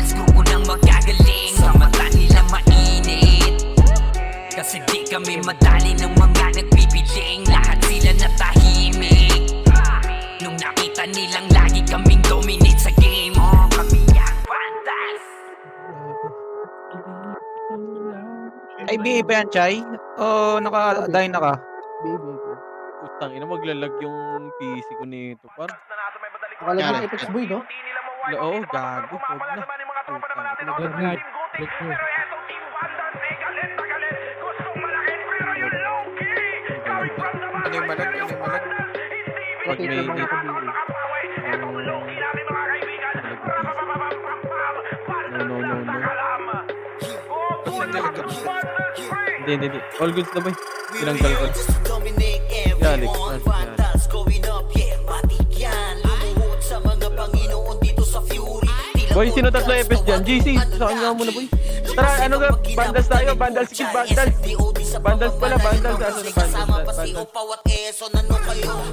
Bandals, grupo ng magagaling. Sa mata nila mainit, kasi di kami madali ng mga nagbibiling. Lahat sila natahimik nung nakita nilang lagi kaming dominate sa game. Kami ang Bandals. Ay, BA pa yan, Chay? O naka-dine na ka? Putang ina, maglalag yung PC ko nito, par. Nakalagay Yan, yung Apex Boy, no? Oo, gago. Huwag na. Nag-lag na. Break mo. Ano yung malag? Ano yung malag? Pag may Rotate naman ako, BA. No. Hindi. All goods na ba? Tinanggal ko. Alex, boy, sino tatlo FS dyan? GC, saan nga muna boy? Tara, ano ka? Bandals tayo, bandals skip, bandals. Bandals pala, bandals. Asa na bandals?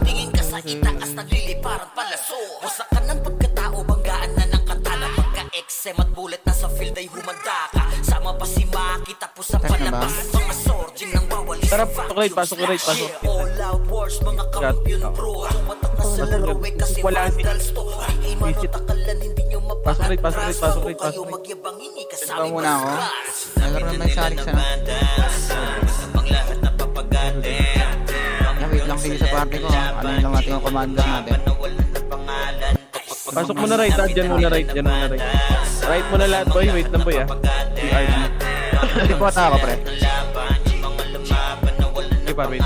Tingin ka sa itaas, nagliliparan palaso. Basta ka ng pagkatao, banggaan na ng katana. Pagka-exem at bullet na sa field ay humanda ka. Sama pa si Maki, tapos ang palabas. Mga sorgin ng bawal. Tara, pasok rate. All out wars, mga kampiyon bro. Tumatak na sa laro eh, kasi vandals to. Ay manotakalan, hindi nyo Pasok mapapatras. rate. Kayo magyabang hindi Ito kasama muna ako. Nagkaroon na may Sharix na. Yan, wait lang pili sa party ko. Ano lang natin yung commander natin. Pasok mo na right, ha? Dyan muna right. Right mo na lahat, boy. Wait lang, boy, ha? PRD. Report na ako, pre. Okay, par, wait.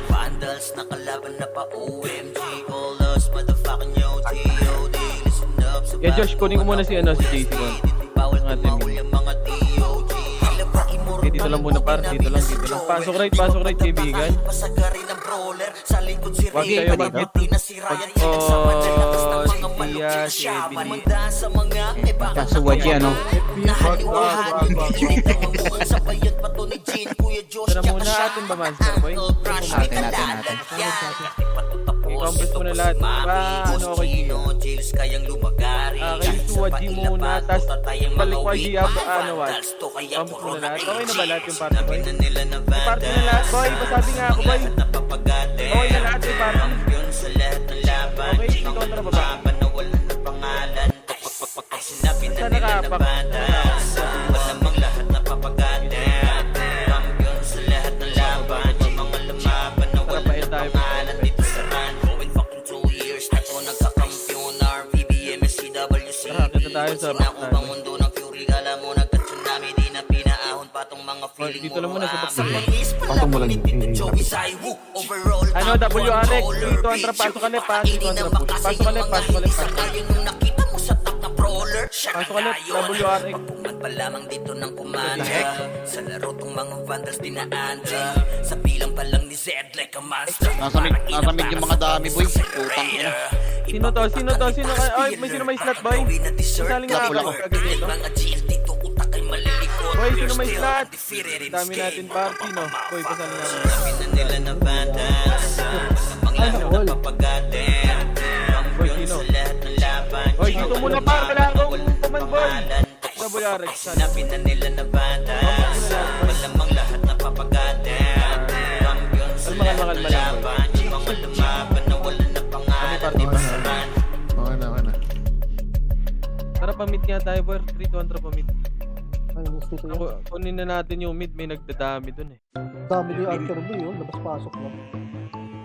Vandals na kalaban na pa OMG. All us motherfucking yo G.O.D. Listen up sa Yeah, Josh, kunin ko muna si JC1. bawal Ang ating tumawal yung mga DOG. Okay, dito lang muna, par. Dito lang. Pasok right, kaibigan. Pasagari ng brawler sa likod si Wag Ray. kayo mag-hit. Pati si Ryan pinagsama na lakas ng mga si malukit Tia, na si siya. Ebony. Pamanda sa mga Kaso Waji, ano? nahaliwahan. Pinagkamanguhan sa bayan pa to ni Jean, Kuya Josh, Tara muna, atin ba, Master Boy? Natin. I-compress mo na lahat. Ano ako, Gino? Jails kayang lumagari. Kayo suwa G muna, tas balik ko G, ano, what? Compress mo na lahat. Okay na ba lahat yung party, boy? Yung party na lahat, boy. Pasabi nga ako, boy. Okay na lahat yung party. Okay, dito ka na baba. Saan nakapak? Tarapain tayo. Tara, kita tayo sa dito lang muna sa baksakan. Patong mo lang yun. Ano, WRX, dito ang pasok ka lipat, dito ang pasok ka lipat. Pasok ka lipat, WRX. Pagpungan pa lamang dito ng kumanda. Sa laro tong mga vandals dinaanda. Sa bilang pa lang ni Zed like a monster. Nasa mid yung mga dami, boy. Putang ina. Sino to? Ay, sino may slot, boy? Saling nga ako agad dito. Mga GL dito utak ay malilikot. Boy, sino may slot? Dami natin party, no? Boy, pasaling nga ako. Sabi na nila na bandas. Mga laro na papagatin. Boy, sino? Boy, dito muna par, kailangan kong command, boy. WRX, sana. Sinabi na nila na bandas. Malamang lahat na papagatin. Kampiyon sa lahat ng laban. Yung mga lumaban na wala na pangalan. Di ba saran? Okay na. Tara, pa-mid nga tayo, boy. 3-2 pa-mid. Ay, miss dito yun. Kunin na natin yung mid, may nagdadami dun eh. Dami yung Archer B, oh. Labas-pasok lang.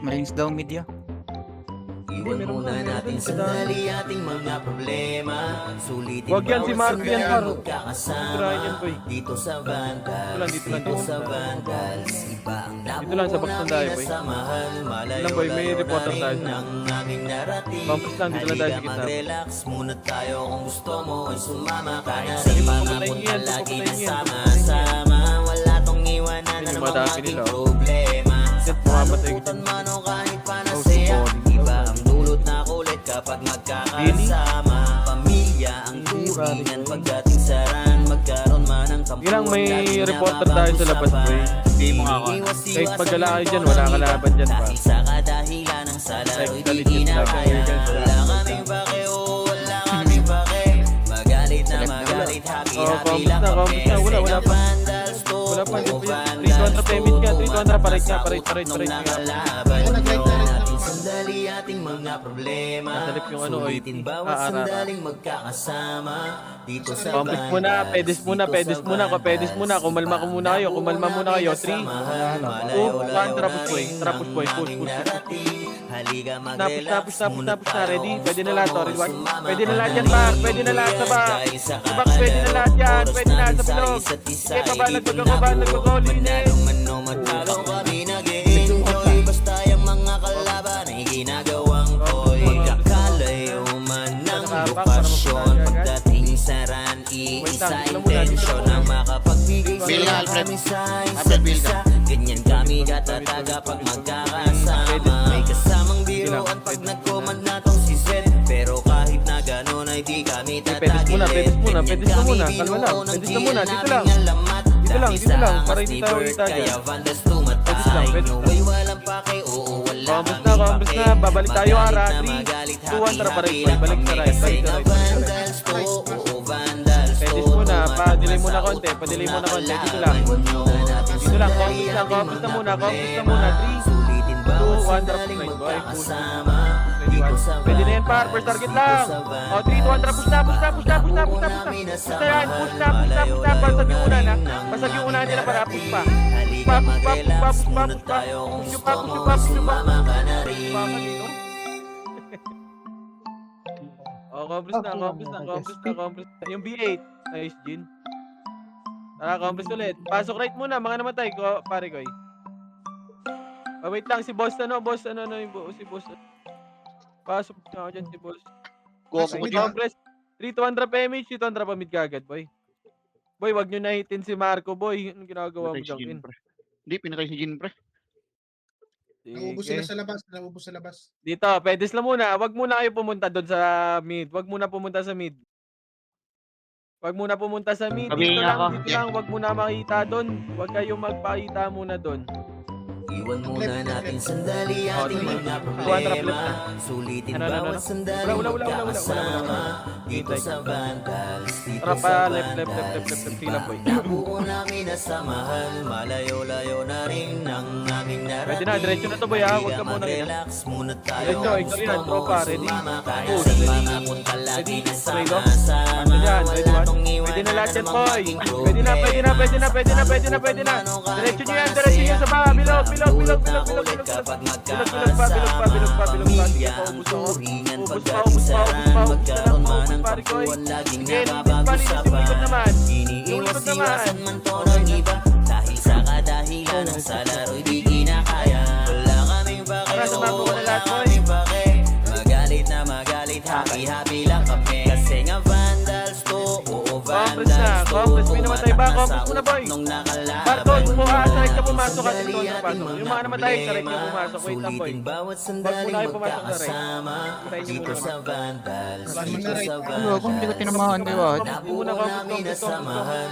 Marines daw media. Iwan muna natin sandali ating mga problema. Sulitin Wag yan, si Mark yan, par. magkakasama. Try yan, boy. Dito sa Vandals. Dito lang. Sa Vandals. Iba ang Dito lang, sa box ng dayo, boy. mahal. Malayo Lang, boy, may layo reporter na tayo. rin ang aking narating. Pampus lang, dito lang tayo sa Halika, gitna. mag-relax muna tayo kung gusto mo ay sumama ka na Sige, rin. papatayin Pangako niyo yan, lagi papatayin niyo yan. nasama-sama. Wala tong iwanan na Yung namang madami ating nila, oh. problema. Sa Yan, pumamatay kalukutan man o kahit pa Oh, nasaya. sorry. Iba ang dulot na kulit kapag magkakasama. Pamilya ang turingan pagdating sa ran. Magkaroon man ng kampuan. Yun lang, may reporter tayo sa labas, boy. Hindi mo nga ako. Kahit pagkala kayo dyan, wala kalaban dyan, pa. Dahil sa kadahilan ng sa laro'y Like, di legit lang. kinakaya. Wala kaming bake o wala kaming bake. Magalit Compass na. Wala pa. Wala pa, hindi pa yan. 300 payment nga, 300 parit nga. Sandali ating mga problema. Nasalip yung ano, oy. Sulitin bawat sandaling magkakasama. Dito sa Compass muna, pedis muna. Kumalma kayo. 3, 2, 1, trapos boy. Push. Halika Tapos na. Ready? Pwede na lahat, Tori. Pwede na lahat yan, Mark. Pwede na lahat sa back. Sa back, pwede na lahat yan. Pwede na sa bilog. Sige, pabalag, linis. Matalo kami nag-enjoy. Basta yung mga kalaban ay ginagawang koy. Magkakalayo man ng lokasyon. Pagdating sa run, iisa intensyon ang makapagbigay Bill ka, Alfred. kami sa Alfred, isa't Bill ka. isa. Ganyan kami katataga pag magkakasama. May kasamang biruan pag nag-command na tong si Zed. Pero kahit na gano'n ay di kami pedis muna. Kalma lang. Pedis na muna. Dito lang. Para hindi tayo itaga. Kaya Vandas tumatay. No way, walang pake. Oo, wala Compass na. Babalik tayo, Ara. 3, 2, 1, tara parit. Balik sa right. Vandals to, oo, Vandals to. Pedis muna. Padelay muna konti. Dito lang. Compass na muna. 3, Sulitin bawat 2, 1, sandaling trap magkakasama. Dito sa Pwede na yan, par. First target lang. 3, 2, 1, push na. Push na. Basag yung una na. Basag yung una nila para push pa. Halika mag-relax muna tayo. Kung gusto mo, sumama ka na rin. Compass na. Yung B8. Nice, Jin. Tara, compass ulit. Pasok right muna. Mga namatay ko, pare ko. Wait lang, si boss, si boss. Pasok na ako dyan, si boss. Compress. 300 PMH, 200 pa mid kagad, boy. Boy, wag nyo nahitin si Marco, boy. Anong ginagawa mo dyan? Hindi, pinakay si Jin, pre. Naubos sila sa labas. Dito, pedis lang muna. Wag muna kayo pumunta doon sa mid. Wag muna pumunta sa mid. Dito lang. Wag muna makita doon. Wag kayong magpakita muna doon. Iwan muna natin sandali ating mga problema. Sulitin Ano? bawat sandaling Wala. magkakasama. Dito sa Vandals, dito Tara sa pa, Vandals. left. Silang, boy. Nabuo namin na samahan. Malayo-layo na rin ang aming narating. Pwede na, diretso na to, boy, ha? Huwag ka muna Mag-relax muna tayo. Diretso, ikaw yan, tropa, ready? Push, Push. mga punta lagi Ready? nasama-sama. Ano yan? Ready, Wala one? tong iwan Pwede na lahat yan, namang boy. maging Pwede na. Diretso nyo yan sa baba. Bilog. Kapag Bilog pa. Sige pa, ubus pa. magkaroon man ng Pare ko, kapuan, laging sige, nababago-sapan. yung likod naman. Iniiwas-iwasan man to ng iba, dahil sa kadahilan ng sa laro'y di kinakaya. Wala kaming pake, Nasa mapa ko na wala lahat, boy. kaming pake. Magalit, happy lang kami. Kasi nga Vandals to, oo, Vandals to. Compress, may namatay ba? Compress muna, boy. Nung nakalaban. Bartol, kung aasarik ka pumasok at Sandali ito ating pasok. Yung mga namatay, sarik ka pumasok. Wait lang, boy. Sulitin bawat Wag sandaling muna kayo pumasok na rin. magkakasama. Patayin niyo Dito muna. sa Vandals, dito sa Ano, kung hindi ko Vandals. tinamahan, di ba? Nabuo namin na samahan.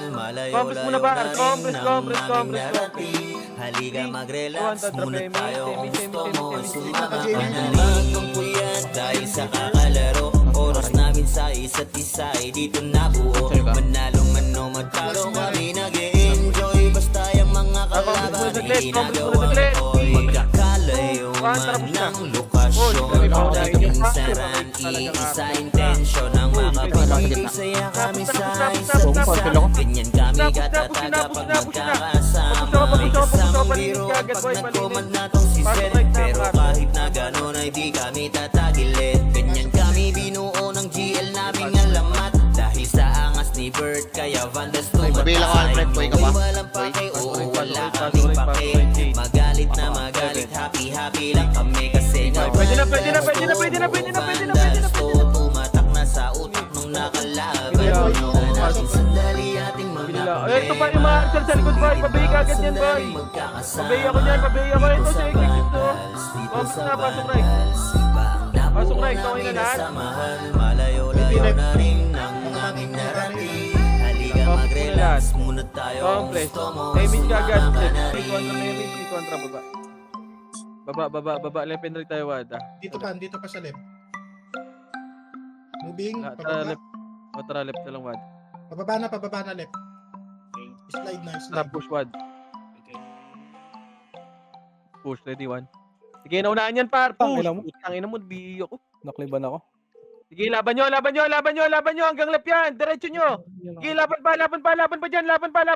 Compress muna Malayo-layo ba? na rin Compress. ang aming narating. Halika mag-relax muna tayo. Kung gusto mo, sumama ka na rin. Magpuyat dahil sa kakalaro. Oras namin sa isa't isa ay dito nabuo. Manalo man o magtalo kami nag-e-enjoy. Basta yung mga kalaban ay ginagawang koy. Magkakalayo man ng lokasyon. Pagdating sa run, iisa intensyon ang makapagbigay saya kami sa isa't isa. Ganyan kami katataga pag magkakasama. May kasamang biruan pag nag-command na tong si Zed. Pero kahit na gano'n ay di kami tatagilid. Ganyan kami binuo ng GL naming alamat. Dahil sa angas ni Bert, kaya Vandals Mabila ka, Alfred, boy ka ba? Walang pake, oo, wala kaming pake. Magalit na magalit, happy lang kami. Kasi nga Pwede na. Vandals to, tumatak na sa utak nung nakalaban. Iwan natin sandali ating mga Ito pa yung mga actual sa likod, boy. Pabay ka agad yan, boy. Pabay ako dyan. Ito sa exit to. Compress na, pasok right. Pasok right, okay na lahat. Malayo-layo na rin ang aming narating. Halika mag-relax muna tayo. Compress. Gusto mo, Payment ka agad. sumama ka na 3 rin. kontra baba. Baba. Left and right tayo, Wada. Dito pa sa left. Moving, Tara pababa. left. Tara left na lang, Wada. Pababa na left. Slide na, Tara, slide. push one. Push, ready one. Sige, naunahan yan, par. Push. Tangina mo. Tangina mo, biyo ko. Nakliban ako. Sige, laban nyo. Hanggang left yan. Diretso nyo. Sige, laban pa dyan. Laban pa.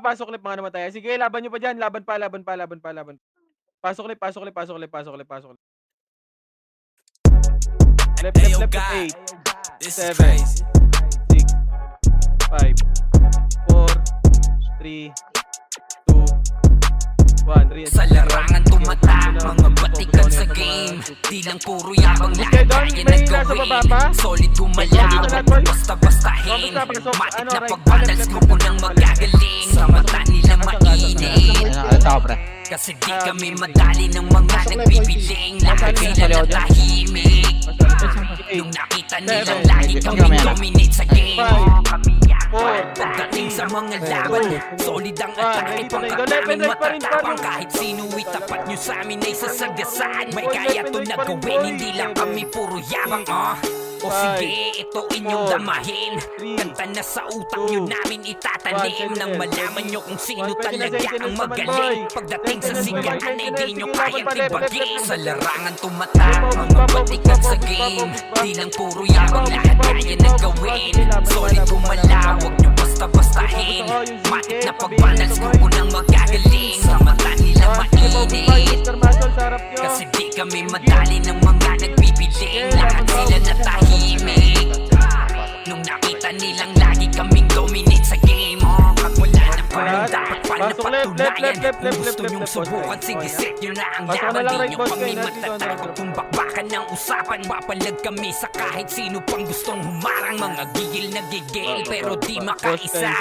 Pasok left, mga namatay. Sige, laban nyo pa dyan. Laban pa. Pasok left. Left, Ayo, 8, God. This is 7, crazy. 6, 5, 4, 3, 2, 1. Sa larangan tumatak, mga batikan sa game. Di lang puro yabang lahat kaya may nasa baba pa? nagawin. Solid gumalawag, basta-bastahin. Matik na pag-balance, grupo ng magagaling. Sa mata nila mainit. Alas ako, pre. Kasi di kami madali ng mga nagpipiling. Lahat sila na tahimik. Nung nakita nilang lagi kami dominate sa game. Pagdating sa mga laban, solid ang atake. Pagkat namin matatapang, kahit sino itapat nyo sa amin ay sasagasaan. May kaya to na gawin, hindi lang kami puro yabang. O sige, ito inyong damahin. Kanta na sa utak nyo namin itatanim. Nang malaman nyo kung sino talaga ang magaling. Pagdating sa sigahan ay di nyo kayang tibagin. Sa larangan tumatak, mga batikan sa game. Di lang puro yabang, lahat kaya na gawin. Solid gumalaw, huwag nyo basta-bastahin. Matik na pag-balance, grupo ng magagaling. Sa mata nila mainit. Kasi di kami madali ng mga nagpipiling. Lahat sila na tahimik. Nung nakita nilang lagi kaming dominate sa game. Wala na kami dapat pa napatunayan. Kung gusto nyong subukan, sige set nyo na ang laban. Di nyo kami matatakot kung bakbakan ng usapan. Papalag kami sa kahit sino pang gustong humarang. Mga gigil na gigil pero di makaisa.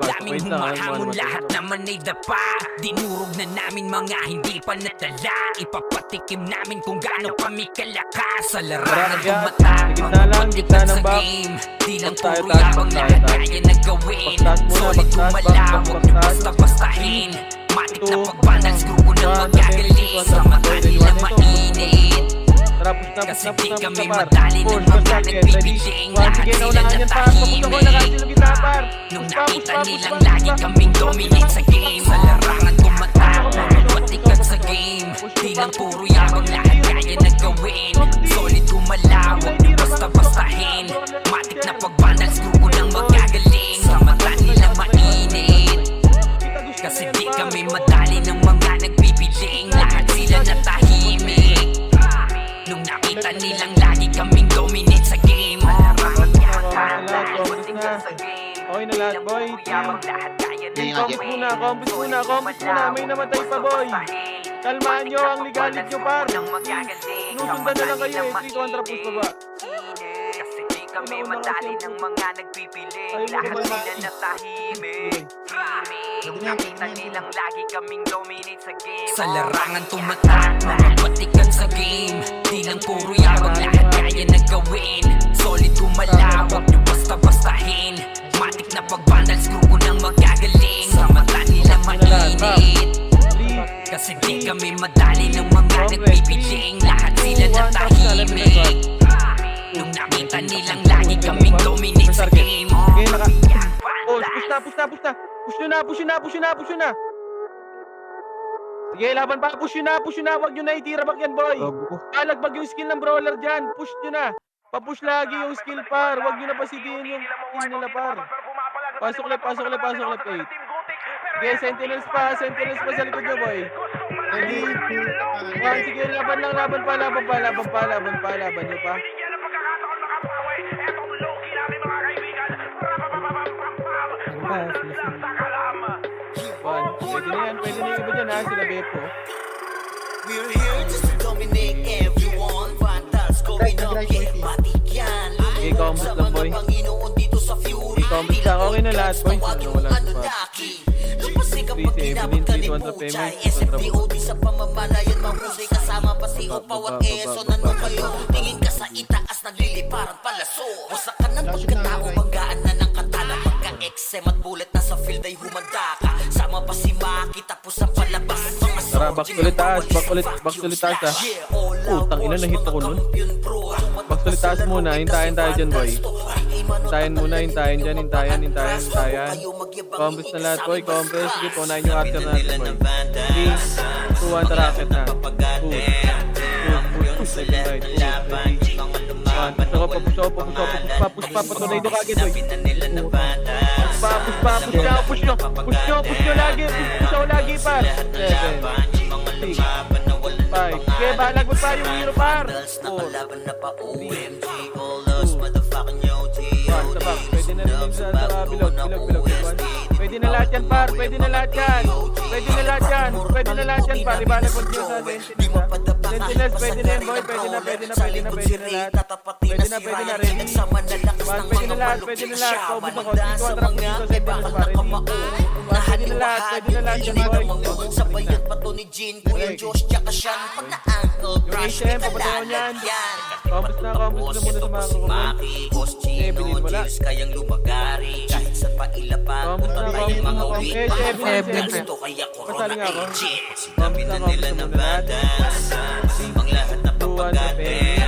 Daming humahamon, lahat naman ay dapa. Dinurog na namin mga hindi pa natala. Ipapatikim namin kung gaano kami kalakas. Sa larangan tumatak, mga batikan sa game. Di lang puro yabang, lahat kaya na gawin. Solid gumalaw, huwag nyo basta-bastahin. Matik na pag-balance, grupo ng magagaling. Sa mata nila mainit. Kasi di kami madali ng mga nagpipiling. Lahat sila na tahimik. Nung nakita nilang lagi kaming dominate sa game. Sa larangan tumatak, mga batikan sa game. Di lang puro yabang, lahat kaya na gawin. Solid gumalaw, huwag nyo basta-bastahin. Matik na pag-balance, grupo ng magagaling. Sa mata nila mainit. Kasi di kami madali ng mga nagpipiling. Lahat sila na tahimik. Nung nakita nilang lagi kaming dominate sa game. Okay na lahat, boy. Compute muna. May namatay pa, boy. Kalmahan nyo ang ligalit nyo, par. Sinusundan na lang kayo, 3 kontra push pa ba? Kasi di kami madali ng mga nagpipiling. Lahat sila na tahimik. Nung nakita nilang lagi kaming dominate sa game. Sa larangan tumatak, mga batikan sa game. Di lang puro yabang, lahat kaya na gawin. Solid gumalaw, huwag nyo basta-bastahin. Matik na pag-balance, grupo ng magagaling. Sa mata nila mainit. Kasi di kami madali ng mga nagpipiling. Lahat sila na tahimik. Nung nakita nilang lagi kaming dominate sa game. Push nyo na. Sige, laban pa. Push nyo na. Huwag nyo na itira back yan, boy. Kalagbag yung skill ng brawler dyan. Push nyo na. Papush lagi yung skill, par. Huwag nyo na pasidihin yung skill nila, par. Pasok left, 8. Sige, sentinels pa sa likod nyo, boy. Sige, laban nyo pa. Pwede na yan, iba dyan ha, sila Beppo. We're here just to dominate everyone. Vandals going up, yeah, matik yan. Lumulog sa mga Panginoon dito sa Fury. Okay na lahat, boy. Wala sa pa. Lumpasig ang pagkinabot ka ni Puchay. SFDOD sa pamamalayan, mahusay kasama pa si Opaw at Eso. Nandun kayo, tingin ka sa itaas, nagliliparan palaso. Wasak ka ng pagkatao, banggaan na ng katana. Pagka-XM at bullet na sa field ay humanda ka. Sama pa si Maki, tapos ang palabas. Mga back ulit taas, back ulit taas ah. Putang ina, na-hit ako nun. Back ulit taas muna, hintayin tayo dyan boy. Hintayin muna, hintayin dyan, hintayin. Compress na lahat boy, compress. Sige, punayin yung after natin boy. 3, 2, 1, tarakit na. Push, left and right, ready. 1, push pa, patunay doon kagad boy. Push nyo lagi, par. 7, 6, 5. Sige, balag mo pa yung hero par. 4, 3, 2, 1, sabak. Pwede na rin sa bilog. Pwede na lahat yan par, pwede na lahat yan par. Ibalag mo dito sa Sentinels, pwede na yan boy, pwede na lahat. Pwede na, ready. Pwede na lahat. Paubos ako, 3, 2, 1, dito, Sentinels par, ready. Pwede na lahat yan boy. Sabayan pa to ni Jean, Kuya Josh, tsaka Sean. Pag na-ankle crush, Yung ATM, papatayon yan. Compass na muna sa mga Maki, Boss Chino, Cheers, kayang lumagari. Kahit sa pailapan, punta tayong mga ulit. Gusto kaya corona agent. Dami na nila na batas. Ang lahat na papagate.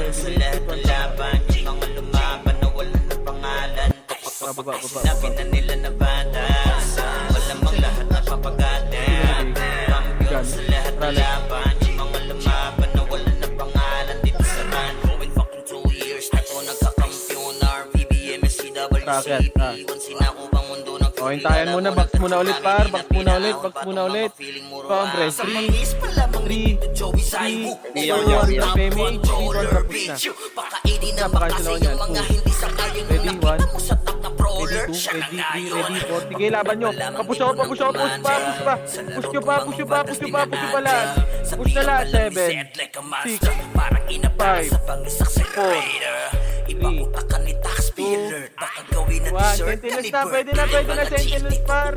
Sa lahat ng laban, yung mga lumaban na wala na pangalan. Kapag sinabi na nila na batas, malamang lahat na papagate. Kampiyon sa lahat ng laban, yung mga lumaban na wala na pangalan. Dito sa run, going fucking 2 years na ko nagkakampyon. RPBM, SCWCP, once sinako bang mundo ng O, hintayin muna, box muna ulit par, box muna ulit. Compress, 3, 2, 1, PMH, 3, 1, tapos na. Pakainin naman kasi yung mga hindi sangayon nung Ready, nakita 1, mo sa taka brawler. ready, 2, Siya na ready, 3, ngayon. ready, 4. Sige, laban nyo. Push pa. Push nyo pa lahat. Push na lahat, 7, 6, 5, 4, Iba utakan ni taxpayer. Baka gawin na 1. dessert. Sentinels na, pwede na Sentinels par.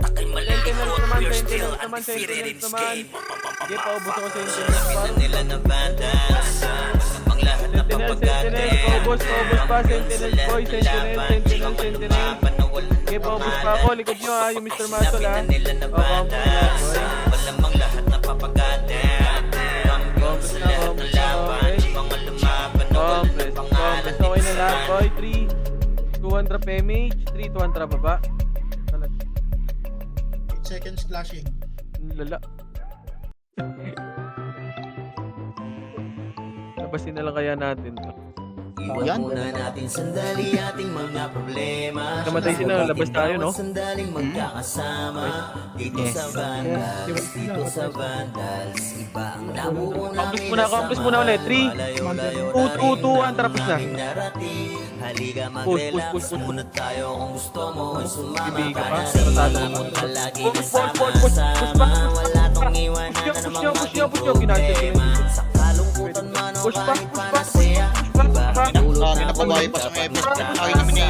Sentinels naman. Sige, paubos ako Sentinels par. Nila na bandas. Ang lahat na Sentinels, paubos pa. Sentinels boy, Sentinels. Sige, paubos pa ako. Likod nyo ha, yung Mr. Muscle ha. O, paubos na lahat boy. Malamang lahat na papagate. Compress na, okay. Compress, okay na lahat boy. 3, 2, 1, drop image. 3, 2, 1, drop baba. 8 seconds flashing. Lala. Labasin na lang kaya natin to. Iwan muna natin sandali ating mga problema. Namatay sila, labas tayo, no? Sandaling magkakasama dito sa Vandals, dito sa Vandals. Iba ang nabuo namin. Accomplish muna ulit. 3, 2, 1, tapos na. Halika Push. mag-relax muna tayo kung gusto mo sumama. Ibiga pa. Sa iba mo palagi nasama-sama. Wala tong iwanan na mga problema. Sa kalungkutan man o kahit panasaya. Pinapabahay pa sa effort. Ay kami ni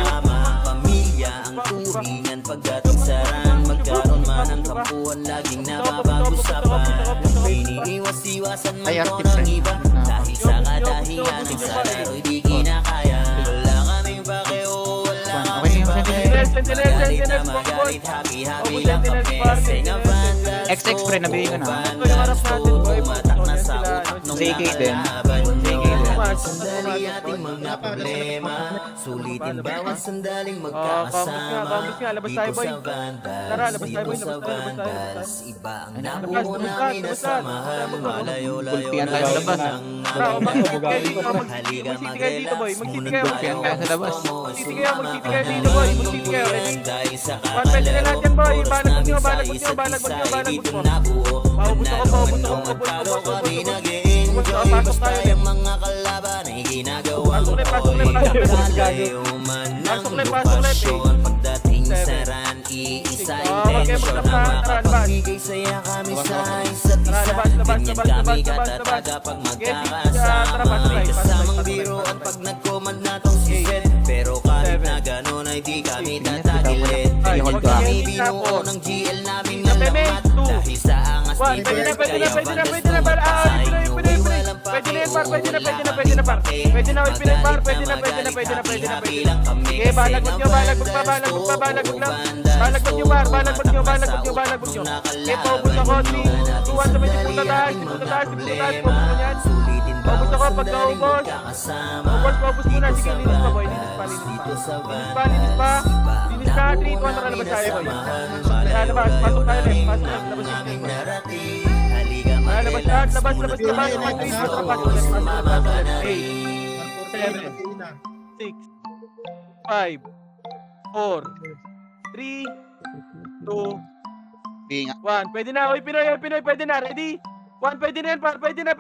Pamilya ang turingan pagdating sa ran. Magkaroon man ng kampuan laging napapag-usapan. Iniiwas-iwasan man ko ng iba. Dahil sa kadahiyanan sa laro'y di kinakaya. Wala kaming pake o wala kaming pake. Magalit na magalit, happy-happy lang kami. Kasi nga Vandals XX pre, nabigay ko na. Vandals to, pumatak na sa utak nung JK din. nakalaban nyo. Sandali ating mga problema. Sulitin bawat sandaling magkakasama. labas Dito tayo, boy. sa Vandals, Tara, labas tayo, boy, dito sa labas tayo. Vandals. Iba ang nabuo Labas, namin na labas, samahan. Malayo-layo Gulpihan tayo sa labas. Tara, magsisiti kayo dito, Halika dito boy. Magsisiti kayo. Gulpihan tayo sa labas. Magsisiti kayo dito boy. Magsisiti kayo. Ready? Dahil sa Pwede na lahat yan boy. Balag mo. dito nabuo. Paubos ako. Pasok tayo ng mga kalaban ay ginagawa ko. Pasok ulit. Kalayo man ng lupasyon. Pagdating sa ran, iisa intensyon na makapagigay saya kami sa isa't isa. Ganyan kami katataga pag magkakasama. May kasamang biruan pag nag-command na tong si Zed. Pero kahit na gano'n ay di kami tatagilit. Ganyan kami binuo ng GL namin na lamat. Dahil sa angas ni Bert, kaya Vandals to magpasahin. Pwede na par. Pwede na Happy lang kami Sige, balag mo nyo. Balag mo par. Sige, paubos ako. 3, 2, 1 sa may punta taas, punta taas, focus mo yan. Focus ako pag naubos. Focus muna, sige, linis pa boy, linis pa. Linis pa. Linis na, 3, 2, 1, nakalabas tayo boy. Labas, pasok tayo left, pasok left, labas yung team. Labas lahat, labas, 3, 2, 1, pasok left, 8, 7, 6, 5, 4, 3, 2, Binga. 1. Pwede na, oy Pinoy, pwede na. Ready? 1, pwede na yan, par. Pwede na.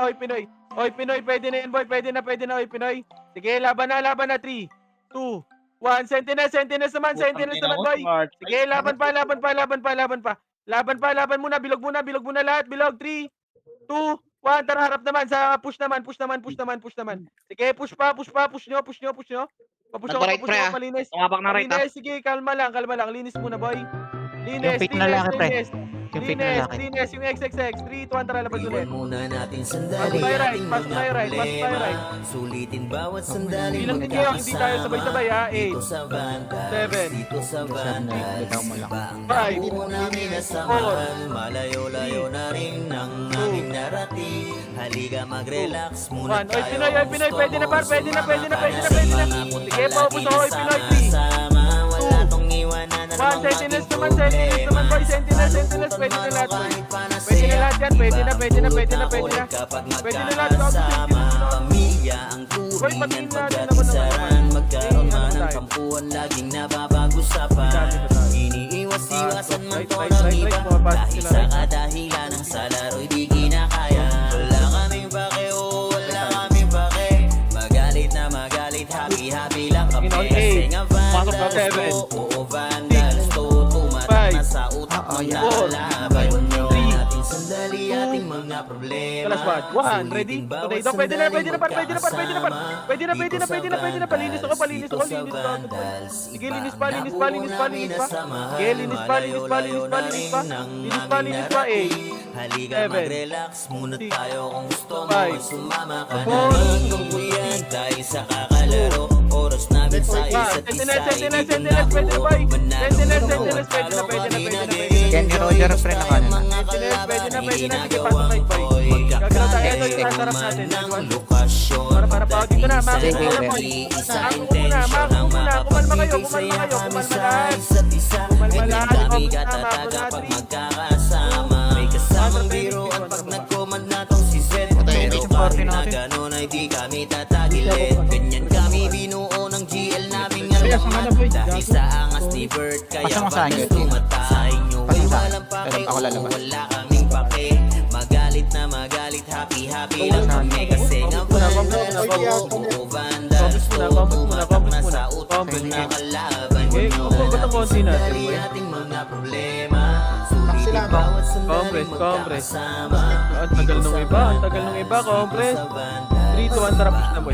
Oy Pinoy. Oy Pinoy, pwede na yan, boy. Pwede na, oy Pinoy. Sige, laban na. 3, 2, 1. Sentinels naman, boy. Sige, laban pa. Laban muna, bilog muna lahat. Bilog, 3, 2, 1. Tara, harap naman. Push naman. Sige, push nyo. Papush ako, Nag-right pre, ah. malinis. Tumabak na right, ah. Linis, sige, kalma lang. Linis muna, boy. Yung fake na lalaki, pre. Yung fake na lalaki. Linis, yung XXX. 3, 2, 1, tara, labas ulit. Muna natin Pasok sandali tayo right, ating pasok tayo mga right, pasok tayo right. problema. Sulitin bawat sandali Bilang din kayo, hindi tayo sabay-sabay ha. 8, Dito sa Vandals, 7, dito sa Vandals, Ikaw mo lang. iba ang 5, takbo namin na samahan. Malayo-layo na rin ang aming narating. Halika mag-relax muna 1. Oy, tayo. Pinoy, pwede na par, pwede na. Sige, paupos ako, oy, Pinoy, 3. Wala tong iwanan na 1, Sentinels naman, boy, Sentinels, pwede na lahat, boy. Pwede na lahat yan, pwede na. Kapag Pwede na lahat, magkakasama, pamilya ang Boy, turing patingin ng natin pagkakisaran. Magkaroon man ng tayo. kampuan, laging napapag-usapan. Dami na tayo. Iniiwas-iwasan man Right, to right, ng right, iba. right, bumabasa Dahil sila, sa right. kadahilan ng sa laro'y di kinakaya. Wala kaming pake, oh, wala kaming pake. Magalit na magalit, happy lang kami. Ginol, Kasi nga Pasok pa, Vandals 7. to, oo Vandals to. Tumatak na sa utak ng yeah. lalaban. 4, 3, Natin sandali ating mga problema. Kalas 1, ready? Today, Dok, pwede na. Palinis ako. Sige, linis pa. Sige, linis pa. 8, Halika 7, mag-relax muna 6, tayo kung gusto mo 5, ay sumama ka 4, na. Tungkuyan tayo sa kakalaro. Oras namin sa isa't isa. Sentinels, pwede na, boy. Sentinels, pwede na. Kenny Roger, pre, naka na. Sentinels, pwede na. Sige, pasok right, boy. Gagalaw tayo, ito yung sasarap natin. Para pa, dito na, Sige, kumalma kayo. May kasamang biruan pag nag-command na tong si Zed. Pero kahit na gano'n ay di kami tatagilid. Ganyan kami binuo ng GL naming alamat. Dahil sa angas ni Bert, kaya Pasang sa akin. pag tumatay nyo ay Pasang sa akin. walang pake. Pero ako lalabas. Wala kaming pake. Magalit na magalit, happy lang kami. Kasi nga Vandals, oo Vandals, tumatak na sa utak ng nakalaban. Eh, kung ba't ang konti natin, boy? Ating mga problema. Sulitin bawat sandali Compres. magkakasama. Ang tagal nung iba, Compres. 3, 2, 1, tara, push na, boy.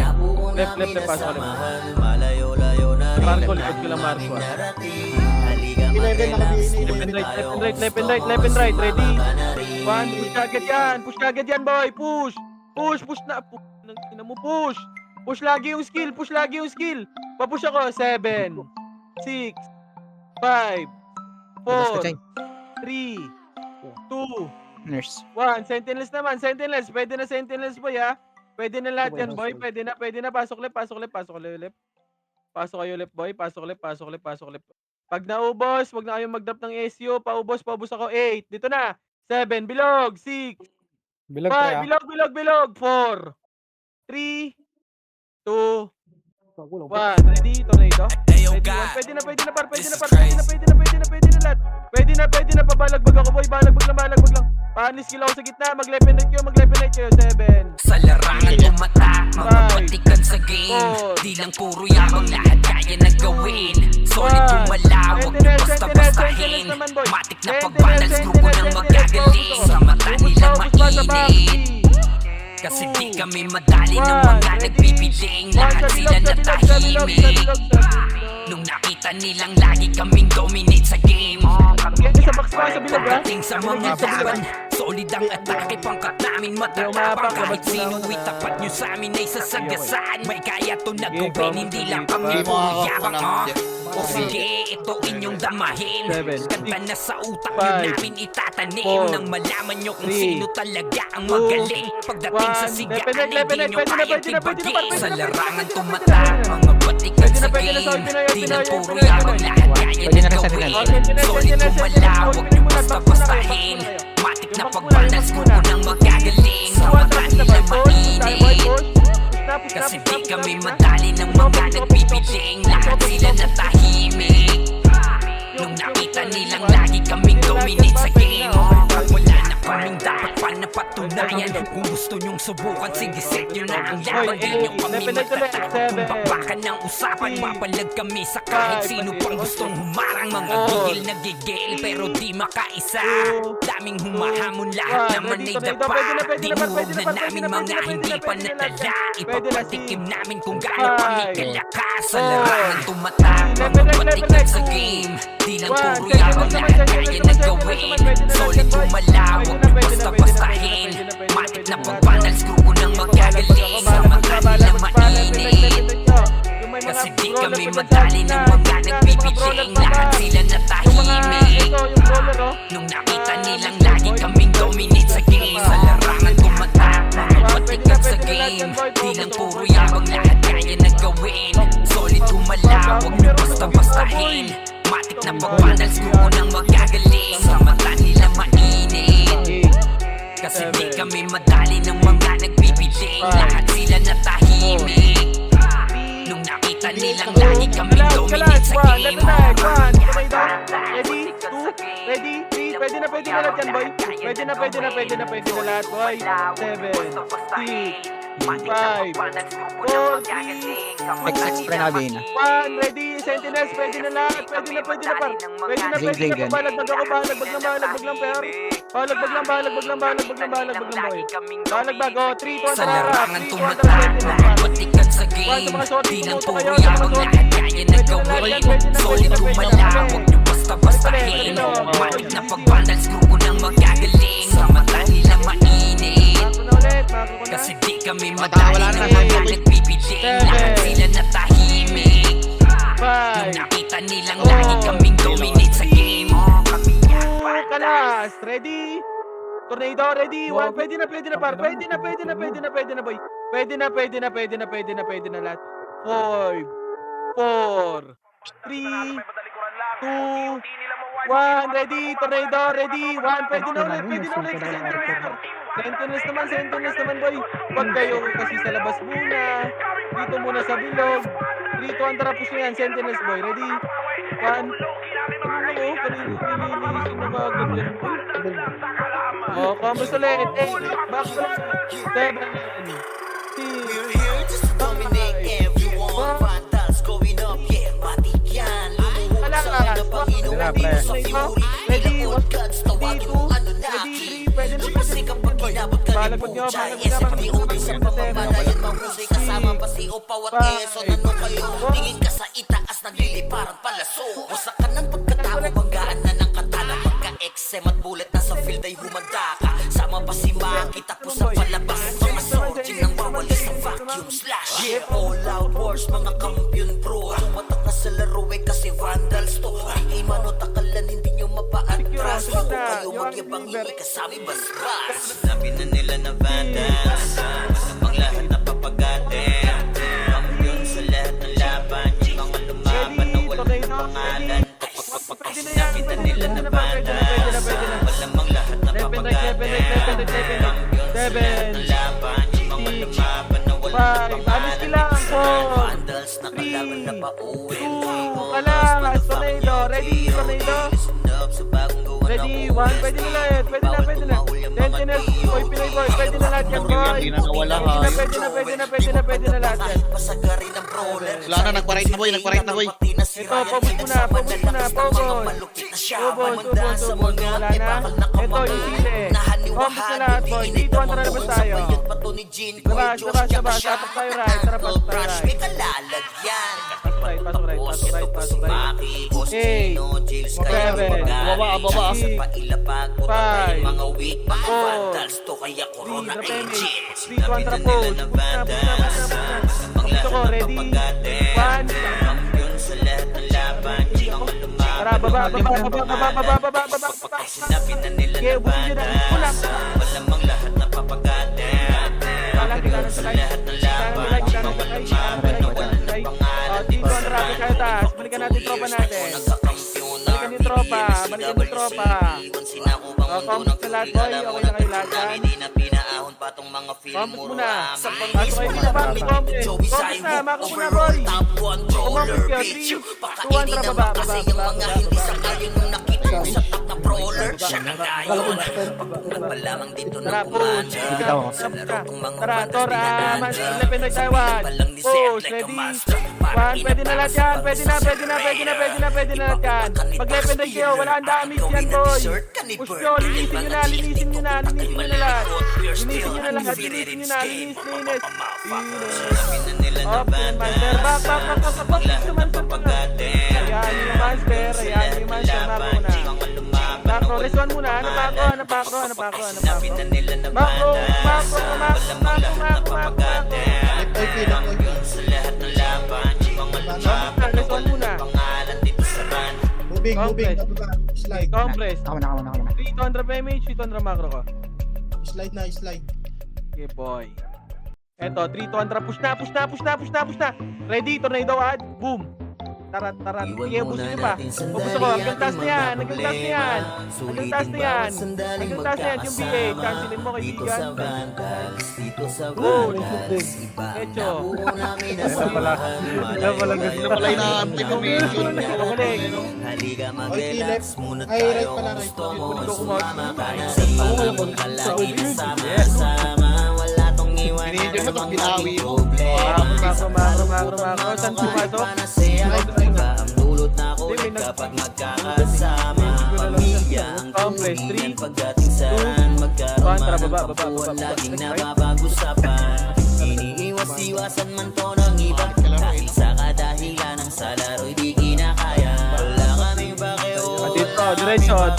Left, pasok ka left. Malayo-layo na rin Marco, ang likod ko lang, Marco, aming ah. narating. Halika mag-relax. Left and right, ready? 1, push kagad yan, boy. Push na. Ina mo, push. Push lagi yung skill. Papush ako. 7, 6, 5, 4, 3, 2, Nurse. 1. Sentinels naman. Pwede na Sentinels, boy, ha? Pwede na lahat yan, boy. Pwede na. Pasok left. Pasok kayo left, boy. Pasok left. Pag naubos, wag na kayong mag-drop ng SU. Paubos ako. 8. Dito na. 7. Bilog. 6. 5. Bilog. 4. 3. 2. 1. Ready? Tornado? Ready? 1. Pwede na, par. Pwede na lahat. Pwede na. Pabalagbag ako, boy. Balagbag lang. Panis skill ako sa gitna. Mag-left and right kayo. 7. Sa larangan tumatak, mapapatikan sa game. 4, Di lang puro yabang, lahat kaya na gawin. Solid gumalaw, huwag na basta-bastahin. Matik na pag-balance, grupo ng magagaling. Sa mata nila mainit, kasi di kami madali ng mga nagbibiling. Lahat sila natahimik nung nakita nilang lagi kaming dominate sa game. Yan sa box pa, sa bilog, ha? Pagdating sa mga laban, solid Solid ang atake, pangkat namin matatapang. Kahit sino itapat nyo sa amin ay sasagasaan. May kaya to na gawin, hindi lang kami Hindi mo puro ako yabang. na- O sige, ito inyong damahin. Kanta na sa utak nyo Five, namin itatanim. four, Nang malaman nyo kung three, sino talaga ang two, magaling. Pagdating sa one. sigaan, Lepenek, hindi lepenek, nyo pwede na, kayang pwede na, pwede na, tibagin. pwede Sa na, larangan pwede na, tumatak, pwede na. mga batikan Pwede na, sa pwede na, game. sa Pinoy, Di lang Pinoy, puro Pinoy, yabang, Pinoy. lahat kaya Pwede na na sa gawin. Sentinel. Solid kumalawag nyo basta-bastahin. Matik na pagbanals ko nang magagaling. Sa mata nila mainit. Kasi di kami madali ng mga nagpipiling. Lahat sila natahimik. Nung nakita nilang lagi kaming dominate sa game. Wala na kaming dapat pa napatunayan. Kung gusto nyong subukan, sige set nyo na ang laban. Di nyo kami matatakot kung bakbakan ng usapan. Papalag kami sa kahit sino pang gustong humarang. Mga gigil na gigil pero di makaisa. Daming humahamon, lahat naman ay dapa. Dinurog na namin mga hindi pa natala. Ipapatikim namin kung gaano kami kalakas. Sa larangan tumatak, mga patikan sa game. Di lang puro yabang, lahat kaya na gawin. Solid kumalawag, basta-bastahin. Matik na pagbanals, grupo ng magagaling. Sa mata nila mainit. Kasi di kami madali ng mga nagpipiling. Lahat sila natahimik. Nung nakita nilang lagi kaming dominate sa game. Sa larangan tumatak, mga patikan sa game. Di lang puro yabang, lahat kaya na gawin. Solid kumalawag, basta-bastahin. Matik na pagbanals, grupo ng magagaling. Sa mata nila mainit. Kasi di kami madali ng mga nagpipiling. Lahat sila natahimik. Nung nakita nilang lagi kaming dominate sa game. Ready? 2, ready? 3, pwede na lahat yan, boy. Pwede na lahat, boy. 7, 6, 5, 4, 3, Extra na din. 1, ready? Sentinels, pwede na lahat. Pwede na, par. Pwede na. Balagbag ako, balagbag lang, per. Balagbag lang, boy. Balagbag, oh, 3, 2, Sa larangan tumatak, mga patikan sa game. Di lang puro yabang, lahat kaya na gawin. Solid kumalawag, nyo basta-bastahin. Matik na pagbanals, grupo ng magagaling. Sa mata nila mainit. Kasi di kami madali ng mga nagpipiling. Lahat sila natahimik. Nung nakita nilang lagi kaming dominate sa game. Kalas, ready? Tornado, ready? 1, pwede na, par. Pwede na, boy. Pwede na lahat. 5, 4, 3, 2, 1, ready? Tornado, ready? 1, pwede na ulit. Sentinels naman, boy. Huwag kayo kasi sa labas muna. Dito muna sa bilog. 3, 2, 1, tara, push nyo yan. Sentinels, boy. Ready? 1, oh, combos ulit. 8, back to 7, 6, We're here just to dominate everyone. Vandals going up, yeah, matik yan. Lumuhod sa mga Panginoon, dito sa fury. Pinakot gods, tawagin mo Anunnaki. Kasi kapag kinabot ka ni Puchay, SFBOD sa pamamalayan, mahusay kasama pa si Opawat Quezon. Ano kayo? Tingin ka sa itaas, nagliliparan palaso. Wasak ka ng pagkatao, banggaan na ng katana. Pagka-XM at bullet na sa field ay humanda ka. Sama pa si Maki, tapos sa palabas. Mga sorting nang wawali sa vacuum slash. Yeah, all out wars, mga kampiyon bro. Tumatak na sa laro eh kasi vandals to. Ay mano takalan, hindi nyo mapaatras. Huwag kayo magyabang ikasami basbas. Sabi na nila na vandals, masabang lahat na papagatin. Kampiyon sa lahat ng laban, yung mga lumaban na walang pangalan. Sabi na nila na vandals, malamang lahat na papagatin. Kampiyon sa lahat ng laban, yung mga lumaban na walang pangalan. Vandals na kalaban na pauwi. kalas. Tornado, ready? Tornado. Ready? 1, pwede na lahat. Sentinels, boy, Pinoy boy. Pwede na lahat yan, boy. Hindi na nawala, ha? Pwede na lahat yan. Wala na, nagpa-right na, boy. Ito, pabos muna. Wala na. Ito, yung sile. Pabos na lahat, boy. Dito, ang tara labas tayo. Labas. Tapak tayo right. Tara, pasok tayo right. May kalalagyan. Right. pasok right, Boss, pasok ito right, po si pasok right. Maki, Boss Hey. Chino, Jills, kaya Seven. magaling. Baba. Sa pailapag, puta Five. tayong mga weak, mga Four. vandals to, kaya corona Three, agent. three, two, and pose. Push na. Gusto ko, ready? One. Kampiyon sa lahat ng laban, mga lumaban. Tara, baba. Pag sinabi na nila Okay, na ubusin nyo na. banda, Wala. malamang lahat na papagatin. Kampiyon sa lahat ng laban, mga lumaban na walang pangalan. Dito ang traffic kayo taas. Balikan natin tropa natin. Balikan yung tropa. Balikan yung tropa. Compass na lahat, boy. Okay na kayo lahat yan. Compass muna. Pasok kayo dito, Bang. Compass. Compass na. Makas muna, boy. Compass kayo. 3, 2, 1, tara, baba. Tara, push. Tara, Tora. Pinoy Taiwan. Push. Ready? 1. Pwede na lahat yan. Pwede na lahat yan. Pag Pinoy kayo, wala ang damage yan, boy. Push nyo. Linisin nyo na lahat. Linis. Open, master. Back. Gusto master muna. Ayan yung master. Mako muna. Mako, reswan muna. Ano pa ako? Mako. Reswan muna. Moving, Complex. bababa. Slide. Compress. Ako na. 300 mage, 300 macro ko. Slide na, slide. Okay, boy. Eto, 300. Push na. Ready, tornado ad. Boom. Tarat. Sige, ubusin nyo pa. Ubus ako. Hanggang taas na yan. Yung BA. Cancelin mo, kaibigan. Boom. Echo. Sila pala yung na-activation. Pagaling. Okay, left. Ay, right pala, right. Kunin ko kumot. Pinigyan mo itong binawi mo. Macro. Saan pumasok? Ang dulot na ako kapag magkakasama pamilya ang Compress. tunay 3, ng pagdating sa magkaroon man ng baba. pagpuan laging napapag-usapan iniiwas-iwasan man to ng iba dahil sa kadahilan ng sa laro'y di kinakaya wala kaming bakeo Dito, diretso.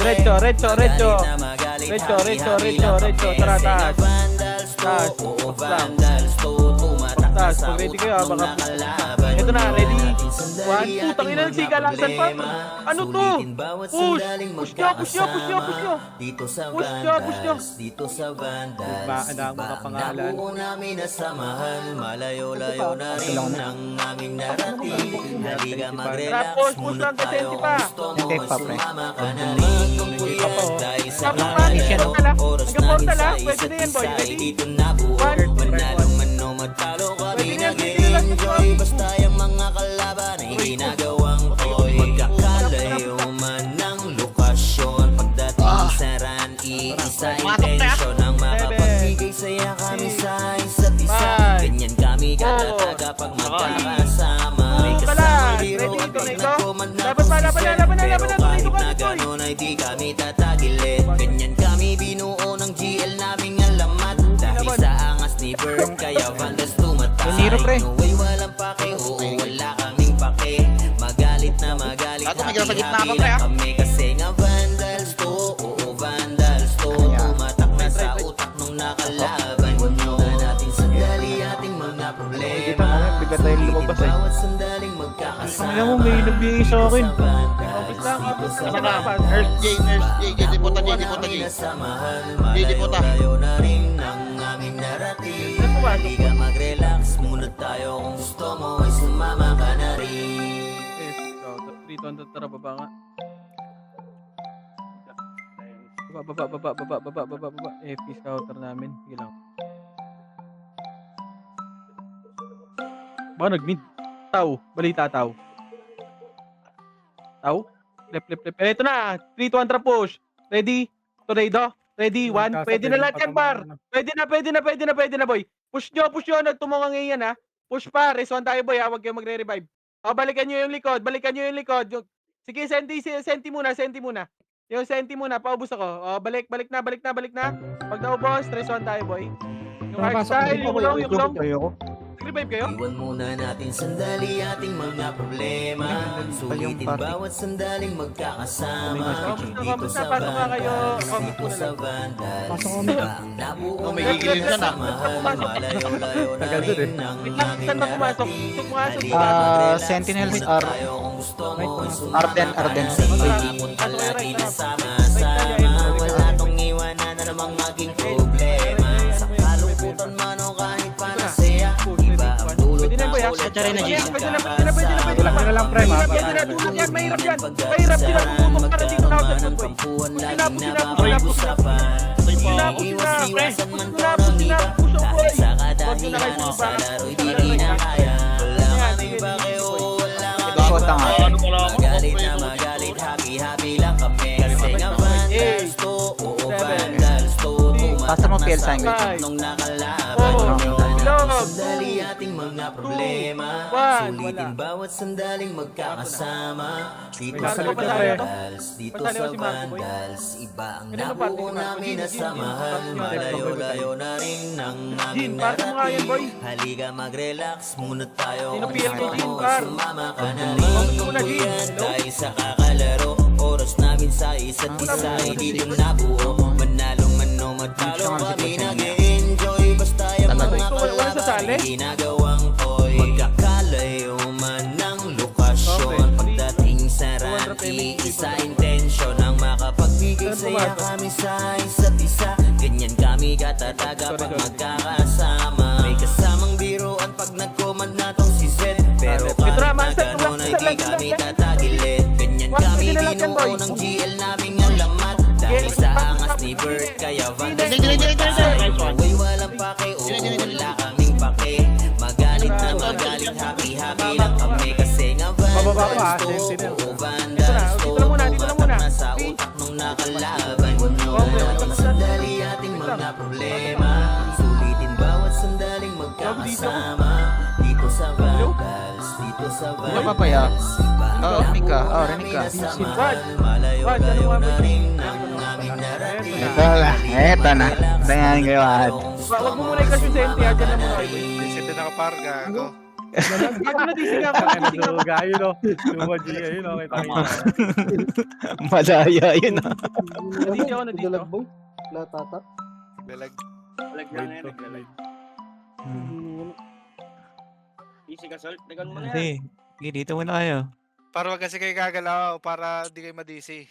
Tara, taas. Taas. vandals to tumatak na Taas, sa pag ready kayo, utak baka... ng nakalaban Ito na, ready? Sandali 1, 2, tangina ng sigalasan pa. Ano to? Push nyo. Dito sa Push nyo. vandals, dito sa vandals. Ba, ang dami mga pangalan. Nabuo namin na samahan, malayo-layo na rin ang aming narating. Halika mag-relax, Push muna lang, tayo kasi kung pa. gusto mo, Hindi pa, pre. sumama ka na rin. Tungkulin dahil sa Tapos kanalero, pa, oras hanggang namin portal, sa pwede isa't na yan, boy. isa ay Ready? dito nabuo. Manalo man o matalo kami Pwede na yan, nag-enjoy. Basta yung mga kalaban ay ginagawang toy. Magkakalayo man ng lokasyon. Pagdating sa ran, iisa intensyon ang makapagbigay saya kami sa isa't isa. Ganyan kami katatag kapag magkakasama. May kasama biro at pag nagkomanda kung si Sir. Pero kahit na gano'n ay di kami tatagilid. Ganyan kami binuo ng GL naming alamat. Dahil sa angas ni Berm kaya vandals tumatay. Niro, pre. No way walang pake, oo wala kaming pake. Magalit na magalit, Lahat tumigil sa gitna ka, happy pre, lang ah. kami kasi nga vandals to. Oo vandals to, tumatak na sa utak nung nakalaban nyo. Natin sandali ating mga problema. Bigat tayo lumabas eh. Bawat sandaling magkakasama. Alam mo, may nagbigay sa akin. Nurse J, J, puta. Malayo na rin ang aming narating. Halika mag-relax muna tayo kung gusto mo ay sumama ka na rin. 300, tara, baba nga. Baba. FP scouter namin. Sige lang. Baka nag-mid. Balita tao. Left. Ito na. 3-2 push. Ready? Tornado? Ready? 1. Pwede na lahat yan, par. Pwede na, boy. Push nyo. Nagtumungan ngayon, ha. Push pa. Race 1 tayo, boy, ha. Huwag kayo magre-revive. Balikan nyo yung likod. Sige, senti muna. Yung senti muna. Paubos ako. Balik na. Pag naubos, race 1 tayo, boy. Yung hardstyle, yung long. Revive kayo? Iwan muna natin sandali ating mga problema. Sulitin bawat sandaling magkakasama. Dito sa Paano nga kayo? Vandals, dito sa Vandals. Pasok kami. Ang nabuo May gigilin ka na. Malayo-layo na rin ang aming Saan ba pumasok? narating. Pumasok. Sentinels Punta are tayo kung gusto mo. Arden. Punta lagi na sama-sama. Wala tong iwanan na namang maging problema. Sa kalungkutan man o kahit panasaya, iba ang dulot Pwede na na ba yan? ulit. Pwede na, G. Pwede na. Wala ka na lang, pre, Mahirap mapa. yan, dinadulog yan, mahirap yan. Mahirap, dinadulog para dito na ako sa boy. Iwas-iwasan man to ng iba. Kahit sa kadahilan sa laro'y di na kaya. Wala kaming bakeo, wala Kota nga. magalit na magalit, happy-happy lang kami. Kasi nga Vandals to, oo Vandals to. Pasa mo PL sign. Nung nakalaban sandali ating mga problema. Sulitin bawat sandaling magkakasama. Dito sa Vandals, dito sa Vandals. Iba ang nabuo namin na samahan. Malayo-layo na rin ang aming narating. Halika mag-relax muna tayo. Kung gusto mo, sumama ka na rin. Yan tayo sa kakalaro. Oras namin sa isa't isa hindi yung nabuo. Manalo man o matalo kami nag-enjoy. Basta yung mga kalaban ginagawang toy. Magkakalayo man ng lokasyon. Pagdating sa ranking, isa intensyon ang makapagbigay saya kami sa isa't isa. Ganyan kami katataga pag magkakasama. May kasamang biroan pag nag-command na tong si Zed. Pero kahit na gano'n ay di kami tatagilid. Ganyan kami binuo ng GL naming alamat. Dahil sa angas ni Bert kaya Vandals Uy walang pake, oo wala kaming pake. Magalit na magalit, happy-happy lang kami. Kasi nga Vandals to, oo Vandals to. Tumatak na sa utak nung nakalaban. Wala natin sandali ating mga problema. Sulitin bawat sandaling magkakasama. Dito sa Vandals, dito sa Vandals. Rinig ka. Rinig ka. Malayo-layo na rin ang aming narating. Eto na. Tingnan ko yun. Wag mo muna i-consent, dyan na muna kayo. Isip na nakaparga. Go. Gago na di siya ako. Ayun o. Lumad yun. Ayun o. Madaya yun ah. Nadito ako, nadito. Dalag boy. Latata. Belag. Easy ka, Salt. Nagan mo na yan. Hindi. Sige, dito muna kayo. Para wag kasi kayo gagalaw. Para di kayo ma-DC.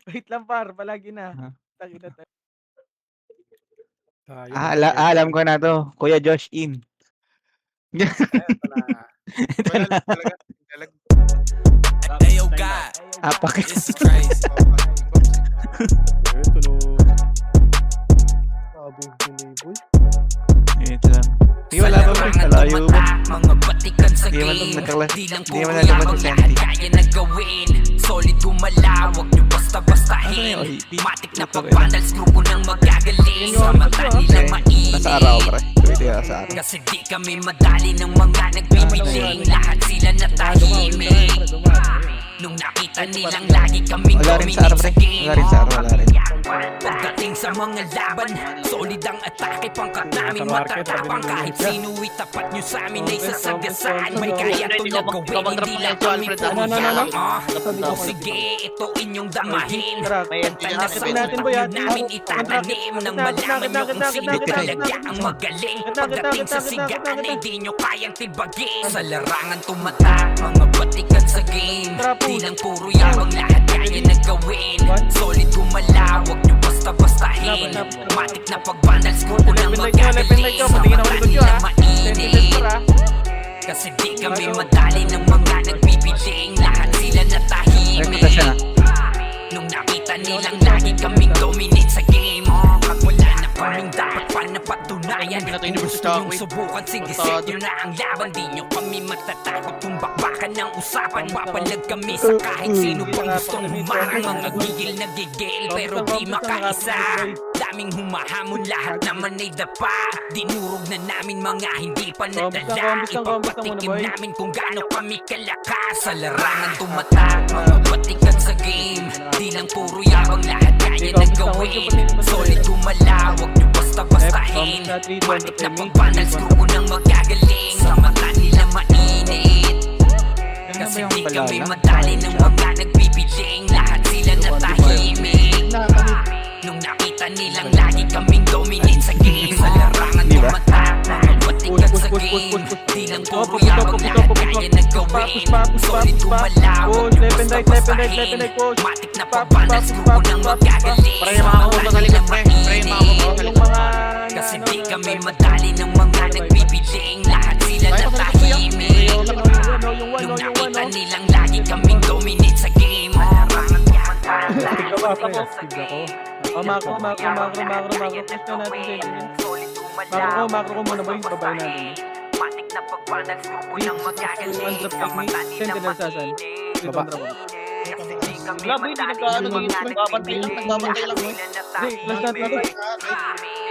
Wait lang, par. Palagi na. Ha? Takita tayo. Alam ko na to. Kuya Josh in. Wala lang talaga. Belag. Ayo God, Apak. this is crazy. Ito no. Sabi yung delay boy. Ito lang. Di wala pa ba? Kalayo mo. Mga batikan sa Di man game. nagkala- Di lang di puro man nalaman yabang si lahat Senti. kaya na gawin. Solid gumalawag nyo basta-bastahin. Ano yun? Matik na Ito, pag-vandals grupo nang magagaling. Sa mata nilang Nasa araw, mainit. pre. Tuwiti ka sa araw. Kasi di kami madali ng mga nagbibiling. Lahat sila natahimik. Nung nakita nilang lagi kaming Wala rin sa araw, pre. dominate sa game. Wala rin sa araw, wala rin. Pagdating sa mga laban, solid ang atake. Pangkat namin matatapang. Kahit sino itapat nyo sa amin ay sasagasaan. May kaya tulog gawin, hindi lang kami puro yalang. O sige, ito inyong damahin. Tantal na sa natin, boy, utak namin itatanim. Nang malaman nyo kung sino talaga ang magaling. Pagdating sa sigaan ay di nyo kayang tibagin. Sa larangan tumatak, mga batikan sa game. Di lang puro yabang, lahat kaya na gawin. Solid gumalaw, wag nyo basta-bastahin. Matik na pag-vandals grupo nang magagaling. Sa mata nila mainit. Kasi di kami madali ng mga nagbibiling. Lahat sila natahimik. Nung nakita nilang lagi kaming dominate sa game. Pag wala na kaming dapat pa napatunayan. Kung gusto nyong subukan, sige set nyo na ang laban. Di nyo kami matatakot kung bakbakan ng usapan. Papalag kami sa kahit sino pang gustong humarang. Mga gigil na gigil pero di makaisa. Daming humahamon, lahat naman ay dapa. Dinurog na namin mga hindi pa nadala. Ipapatikim namin kung gaano kami kalakas. Sa larangan tumatak, mga batikan sa game. Di lang puro yabang, lahat kaya na gawin. Solid gumalaw, wag nyo basta basta-bastahin. F, Tom, Matik na F, pagbanal, screw nang magagaling. Sa mata nila mainit. Kasi Ano ba di yung kami palala? madali ng mga nagbibiling. Lahat sila natahimik. Nung nakita nilang lagi kaming dominate sa game. Sa larangan Di ba? tumatak, mga batikat sa Push, game. push. Di lang Oh, puro push, yabang, push, lahat push, kaya push, nagawin. push, Solid gumalawag, push, left and right, basta-bastahin. left and right, push. Matik na Push, pagbanal, push, screw push, nang push, magagaling. Pre, yung mga kumot sa likod, pre. Pre, yung mga kumot sa Yung likod. mga... Kasi ano, di ano, kami ano, madali ng mga nagbibiling. Lahat sila Tayo, natahimik. yung one, Nung yung one, nakita oh. nilang lagi kaming dominate sa game. Larangan tumatak, Tignan ko, pre. basta-basta sa Tignan ko. game. Oh, macro. Push na natin sentinel. Macro ko muna, boy. Babae natin. Matik na pagbanal, suko ng magagaling. One drop Sa mata technique, nila sentinel sasan. mainit. Dito Baba. ang drop. Kasi di kami Wala, boy, hindi nagkaano madali dito. ng mga Nagbabantay lang, nagbabantay lang. nagbibiling. Hindi, flash natin ito.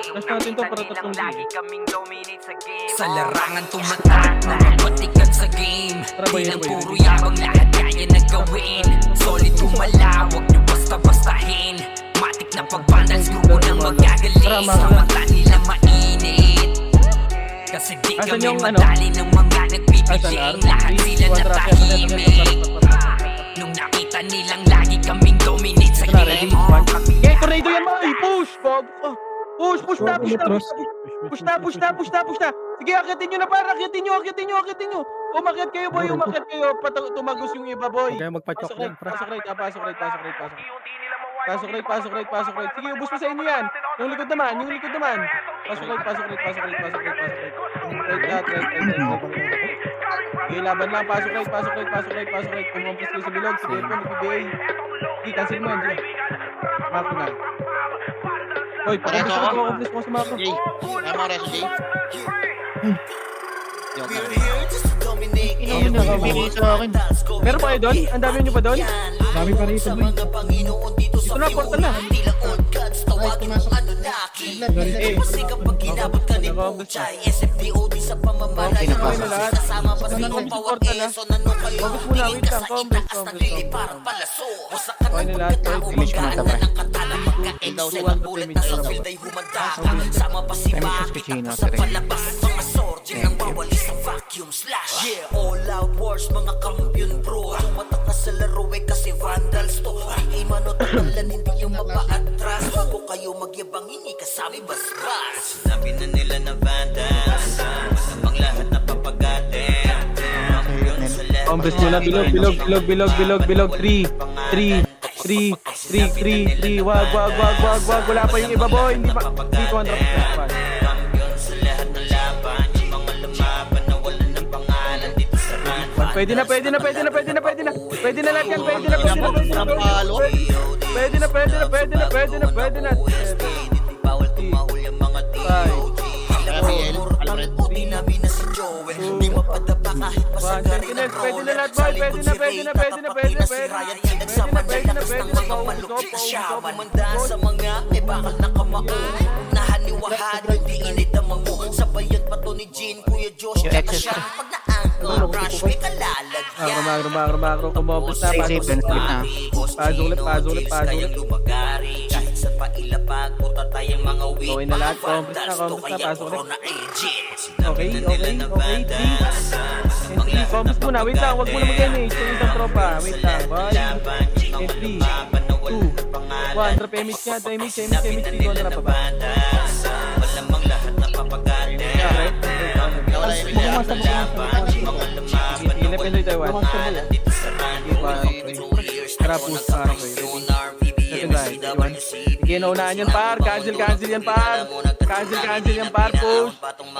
Flash natin to para tatlong Lagi game. kaming dominate sa game. Sa larangan tumatak, nakapatikan sa game. Tara, boy, Di lang boy, boy. puro yabang, lahat kaya nagawin. Solid gumalawag, nyo basta-bastahin. Matik na pagbanal, screw ng magagaling. Tara, Sa mga- mata nila mainit. Kasi di Asan kami yung ano? madali ng mga Asan nagbibiling. Lahat sila natahimik. Nung nakita nilang lagi kaming dominate sa Ito na, ready? game. One. Okay, tornado yan, boy! Push! Bob! Oh. Push na! Sige, akitin nyo na para! Akitin nyo! Umakyat kayo, boy! Umakyat kayo! Tumagos yung iba, boy! Kaya magpa-chok Pasok lang, right, pre. pasok right. Sige, ubus pa sa inyo yan! Yung likod naman! Pasok right. Right. Okay, laban lang. Pasok right. Kumompres kayo sa bilog. Sige po, nagbibigay. Sige, cancel mo yan. Sige. Mako na. Hoy, pakumpres mo sa mako. Jay, kaya mga reso, Jay. Yok na. Nakabigay sa akin. Meron pa kayo doon? Ang dami nyo pa doon? Dami pa rito, boy. Dito na, portal na. Kasi kapag ginabot ka ni Puchay, SFDOD sa pamamalayan. Okay na lahat. Kasama pa si Combis Pawat portal na. Eso, nanong kayo. Combis muna, Tingin wait ka lang. sa itaas, nagliliparang palaso. Wasak ka Okay ng na lahat, pagkatao, boy. Finish ko na magkano ito, pre. ng katana, magka-excel ang bullet na sa field ay humanda ka. Sama pa si Finish Bakit Cucino, sa pre. palabas, mga swords, yun ang bawali sa vacuum slash. Yeah, all out wars, mga kampiyon bro. Tumatak na sa laro eh kasi vandals to. Di manotakalan, hindi yung mapaatras. Huwag kayo magyabang, hindi kasami basbas. Sinabi na nila na vandals, masamang lahat na papagatin. Combis muna, bilog. 3. Wag. Wala pa yung iba, boy. Hindi ko ang drop. Kampiyon sa lahat ng laban, yung mga lumaban na wala ng pangalan dito sa run. Pwede na lahat yan. Pwede na. Bawal tumahol yung mga DOG. Kaya BL, Alfred. Tinabi na si Joel, di mapadapa kahit pasagari ng roller. Sa likod si Ray, tatapakin na si Ryan. Nagsama na lakas ng mga malupit na shaman. Mandaan sa mga may bakal na kamao. Unahan ni Wahad, hindi init ang mango. Sabayan pa to ni Jean, Kuya Josh, Yung at excess siya. Pag na-angle, rush, may kalalagyan. Makro. Kumompis na. Safe, then slip na. Pasulit. Tayong lumagari, kahit sa pailapag, puta tayong mga weak. Okay na lahat, Vandals, compass na, to compass na, kaya pasok ulit. corona agent. Okay. Masamang Entry, lahat combis na muna. Wait lang, wag mo na mag-damage. Yung isang tropa. Wait lang, boy. laban, yung mga Entry. lumaban na wala 2. ng pangalan. 1. Drop damage niya. Damage. Sinabi na Dito nila na na pa ba? vandals, malamang lahat na papagatin. Wala yung Sa lahat ng laban, yung mga lumaban na Sige, wala Pinoy Taiwan. ng pangalan dito sa run. Tara, push, para ko. Sige, naunahan yan, par. Cancel yan, par. Cancel yan, par. Push.